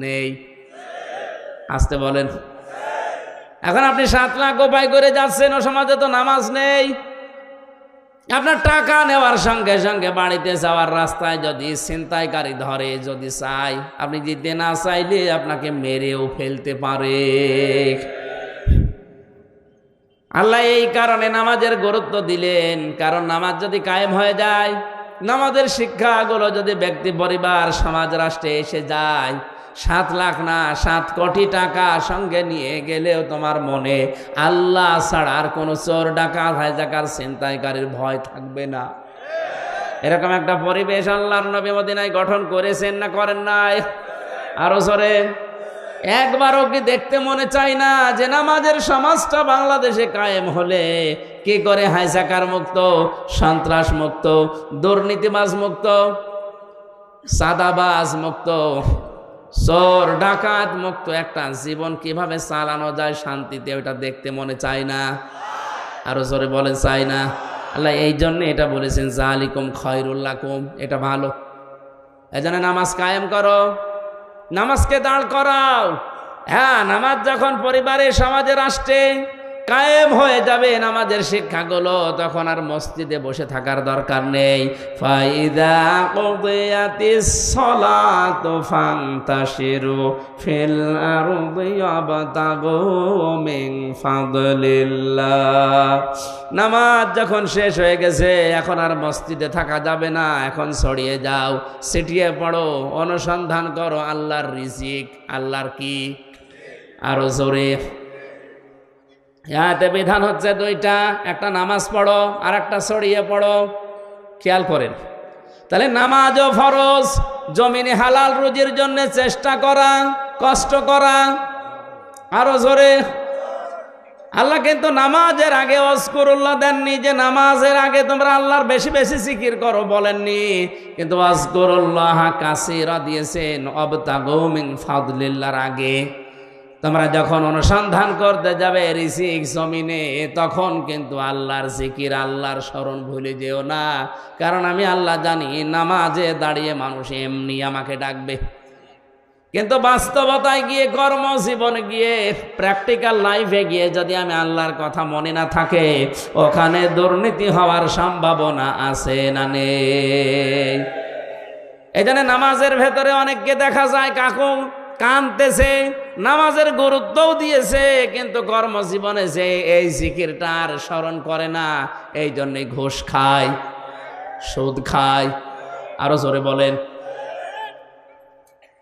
নেই। আসতে বলেন। এখন আপনি 7 লাখ উপায় করে যাচ্ছেন, ও সমাজে তো নামাজ নেই। আপনার টাকা নেওয়ার সঙ্গে সঙ্গে বাড়িতে যাওয়ার রাস্তায় যদি ছিনতাইকারী ধরে, যদি চাই, আপনি দিতে না চাইলে আপনাকে মেরেও ফেলতে পারে। আল্লাহ এই কারণে নামাজের গুরুত্ব দিলেন, কারণ নামাজ যদি কায়েম হয়ে যায়, নামাজের শিক্ষাগুলো যদি ব্যক্তি, পরিবার, সমাজ, রাষ্ট্রে এসে যায়, 7 লাখ না 7 কোটি টাকা সঙ্গে নিয়ে গেলেও তোমার মনে আল্লাহ ছাড়া আর কোনো চোর, ডাকাত, হাইজাকার, ছিনতাইকারীর ভয় থাকবে না। এরকম একটা পরিবেশ আল্লাহর নবী মদিনায় গঠন করেছেন না করেন নাই? আরো জোরে। একবারও কি দেখতে মনে চায় না যে নামাজের সমাজটা বাংলাদেশে কায়েম হলে কি করে হাইজাকার মুক্ত, সন্ত্রাস মুক্ত, দুর্নীতিবাজ মুক্ত, সাদাবাজ মুক্ত, চোর ডাকাত মুক্ত একটা জীবন কিভাবে চালানো যায় শান্তিতে, ওটা দেখতে মনে চায় না? আরো জোরে বলেন, চাই না? আল্লাহ এই জন্য এটা বলেছেন যালিকুম খায়রুল লাকুম, এটা ভালো। এজন্য নামাজ কায়েম করো, নামাজকে দাঁড় করাও। হ্যাঁ, নামাজ যখন পরিবারে, সমাজে, রাষ্ট্রে কায়েম হয়ে যাবে নামাজের শিক্ষাগুলো, তখন আর মসজিদে বসে থাকার দরকার নেই। ফাইদা কুদিয়াতিস সালাতু ফান্তাশিরু ফিল আরদি ওয়াবতাগু মিন ফাদলিল্লাহ। নামাজ যখন শেষ হয়ে গেছে, এখন আর মসজিদে থাকা যাবে না, এখন ছড়িয়ে যাও, ছিটিয়ে পড়ো, অনুসন্ধান করো আল্লাহর রিজিক। আল্লাহর কি? আরো জোরে। এতে বিধান হচ্ছে 2টা, একটা নামাজ পড়ো আর একটা ছড়িয়ে পড়ো। খেয়াল করেন, তাহলে নামাজও ফরজ, জমিনে হালাল রুজির জন্য চেষ্টা করা, কষ্ট করা। আরো জোরে। আল্লাহ কিন্তু নামাজের আগে ওয়াজকুরুল্লাহ দেননি, যে নামাজের আগে তোমরা আল্লাহর বেশি বেশি জিকির করো, বলেননি। কিন্তু ওয়াজকুরুল্লাহ কাসীরা দিয়েছেন, ওয়াবতাগু মিন ফাদলিল্লাহর আগে। তোমরা যখন অনুসন্ধান করতে যাবে রিজিক জমিনে, তখন কিন্তু আল্লাহর জিকির, আল্লাহর স্মরণ ভুলে যেও না, কারণ আমি আল্লাহ জানি নামাজে দাঁড়িয়ে মানুষ এমনি আমাকে ডাকবে। কিন্তু বাস্তবতায় গিয়ে, কর্মজীবনে গিয়ে, প্র্যাকটিক্যাল লাইফে গিয়ে যদি আমি আল্লাহর কথা মনে না থাকে, ওখানে দুর্নীতি হওয়ার সম্ভাবনা আছে না নেই? এই জন্য নামাজের ভেতরে অনেককে দেখা যায় কাকু কাঁদতেছে, নামাজের গুরুত্বও দিয়েছে, কিন্তু কর্মজীবনে যে এই জিকিরটা আর স্মরণ করে না, এই জন্যে ঘুষ খায়, সুদ খায়। আরো জোরে বলেন।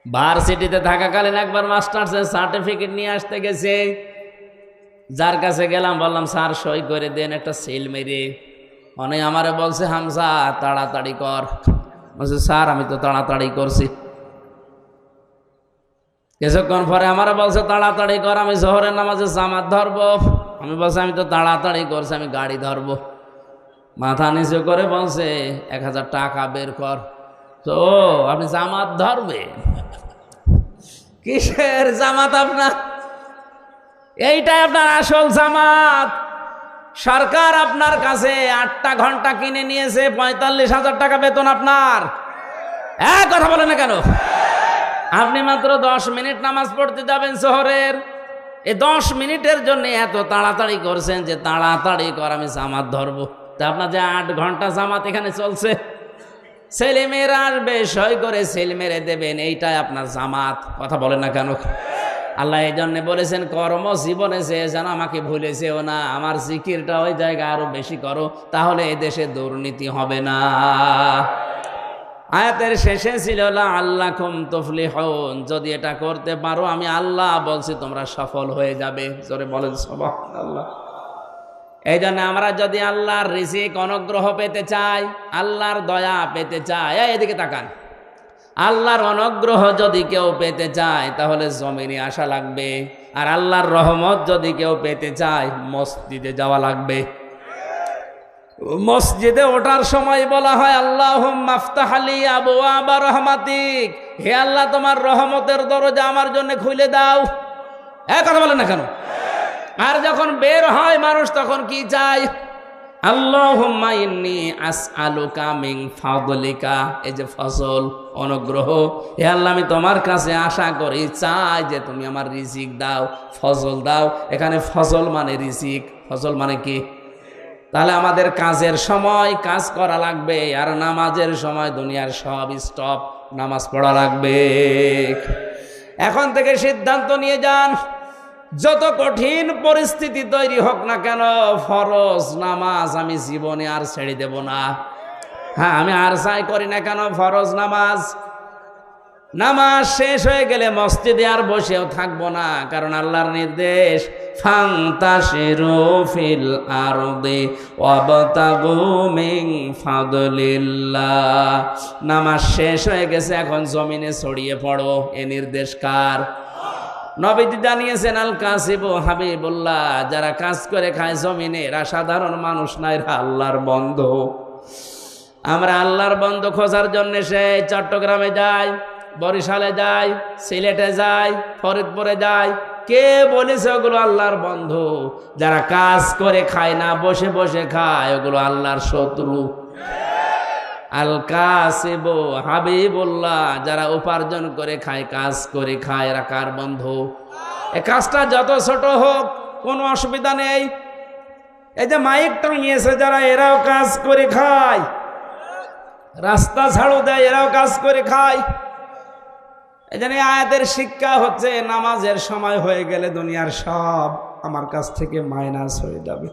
ভার্সিটিতে থাকাকালীন একবার মাস্টার্সের সার্টিফিকেট নিয়ে আসতে গেছে, যার কাছে গেলাম, বললাম স্যার সই করে দেন একটা সিল মেরে। অনেক আমারে বলছে হামজা তাড়াতাড়ি কর। বলছে স্যার আমি তো তাড়াতাড়ি করছি। কিছুক্ষণ পরে আমার বলছে তাড়াতাড়ি কর, আমি জোহরের নামাজে জামাত ধরবো। আমি বলছি আমি তো তাড়াতাড়ি করছি, আমি গাড়ি ধরবো। মাথা নিচু করে বলছে 1000 টাকা বের কর। তো আপনি জামাত ধরবে? কিসের জামাত আপনার? এইটাই আপনার আসল জামাত। সরকার আপনার কাছে 8টা ঘন্টা কিনে নিয়েছে, 45,000 টাকা বেতন আপনার। কথা বলেন না কেন? আপনি মাত্র 10 মিনিট নামাজ পড়তে যাবেন শহরের, এই 10 মিনিটের জন্য এত তাড়াতাড়ি করছেন যে তাড়াতাড়ি কর, আমি জামাত ধরবো। তা আপনার যে 8 ঘন্টা জামাত এখানে চলছে, ছেলেমেয়েরা আসবে, সই করে ছেলে মেরে দেবেন, এইটাই আপনার জামাত। কথা বলেন না কেন? আল্লাহ এই জন্য বলেছেন কর্ম জীবনে যে যেন আমাকে ভুলেছেও না, আমার জিকিরটা ওই জায়গায় আরো বেশি করো, তাহলে এই দেশে দুর্নীতি হবে না। আয়াতের শেষে ছিল লাআল্লাকুম তুফলিহুন, যদি এটা করতে পারো আমি আল্লাহ বলছি তোমরা সফল হয়ে যাবে। জোরে বলেন সুবহানাল্লাহ। এই জন্য আমরা যদি আল্লাহর রিজিক অনুগ্রহ পেতে চাই, আল্লাহর দয়া পেতে চাই, এদিকে তাকান, আল্লাহর অনুগ্রহ যদি কেউ পেতে চায় তাহলে জমিনে আসা লাগবে, আর আল্লাহর রহমত যদি কেউ পেতে চায় মসজিদে যাওয়া লাগবে। মসজিদে ওঠার সময় বলা হয় আল্লাহুম্মা আফতাহ লি আবওয়াবা রাহমাতিক, হে আল্লাহ তোমার রহমতের দরজা আমার জন্য খুলে দাও। কথা বলেন না কেন? আর যখন বের হয় মানুষ তখন কি চায়? আল্লাহুম্মা ইন্নী আসআলুকা মিন ফাদলিকা, এই যে ফজল অনুগ্রহ, হে আল্লাহ আমি তোমার কাছে আশা করি, চাই যে তুমি আমার রিজিক দাও, ফজল দাও। এখানে ফজল মানে রিজিক, ফজল মানে কি? তাহলে আমাদের কাজের সময় কাজ করা লাগবে, আর নামাজের সময় দুনিয়ার সব স্টপ, নামাজ পড়া লাগবে। এখন থেকে সিদ্ধান্ত নিয়ে যান, যত কঠিন পরিস্থিতি তৈরি হোক না কেন, ফরজ নামাজ আমি জীবনে আর ছেড়ে দেব না। হ্যাঁ, আমি আর চাই করি না কেন, ফরজ নামাজ, নামাজ শেষ হয়ে গেলে মসজিদে আর বসেও থাকবো না, কারণ আল্লাহর নির্দেশ ফান্তাশিরু ফিল আরদি ওয়াবতাগু মিন ফাদলিল্লাহ। নামাজ শেষ হয়ে গেছে, এখন জমিনে ছড়িয়ে পড়ো, এ নির্দেশ কার? নবীজি জানিয়েছেন আল কাসিবু হাবিবুল্লাহ, যারা কাজ করে খায় জমিনে এরা সাধারণ মানুষ না, এরা আল্লাহর বন্ধু। আমরা আল্লাহর বন্ধু খোঁজার জন্য সেই চট্টগ্রামে যাই, বরিশালে যাই, সিলেটে যাই, ফরিদপুরে যাই। কে বলেছে ওগুলো আল্লাহর বন্ধু? যারা কাজ করে খায় না, বসে বসে খায়, ওগুলো আল্লাহর শত্রু। আল কাসিবু হাবিবুল্লাহ, যারা উপার্জন করে খায়, কাজ করে খায়, এরা কার বন্ধু? এই কাজটা যত ছোট হোক কোনো অসুবিধা নেই। এই যে মাইক টাঙিয়েছে যারা, এরাও কাজ করে খায়, রাস্তা ঝাড়ু দেয়, এরাও কাজ করে খায়। এই জন্য আয়াতের শিক্ষা হচ্ছে নামাজের সময় হয়ে গেলে দুনিয়ার সব আমার কাছ থেকে মাইনাস হয়ে যাবে।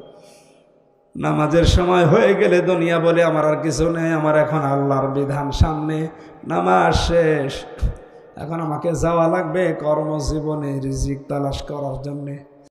নামাজের সময় হয়ে গেলে দুনিয়া বলে আমার আর কিছু নেই, আমার এখন আল্লাহর বিধান সামনে, নামাজ শেষ, এখন আমাকে যাওয়া লাগবে কর্মজীবনে রিজিক তালাশ করার জন্যে।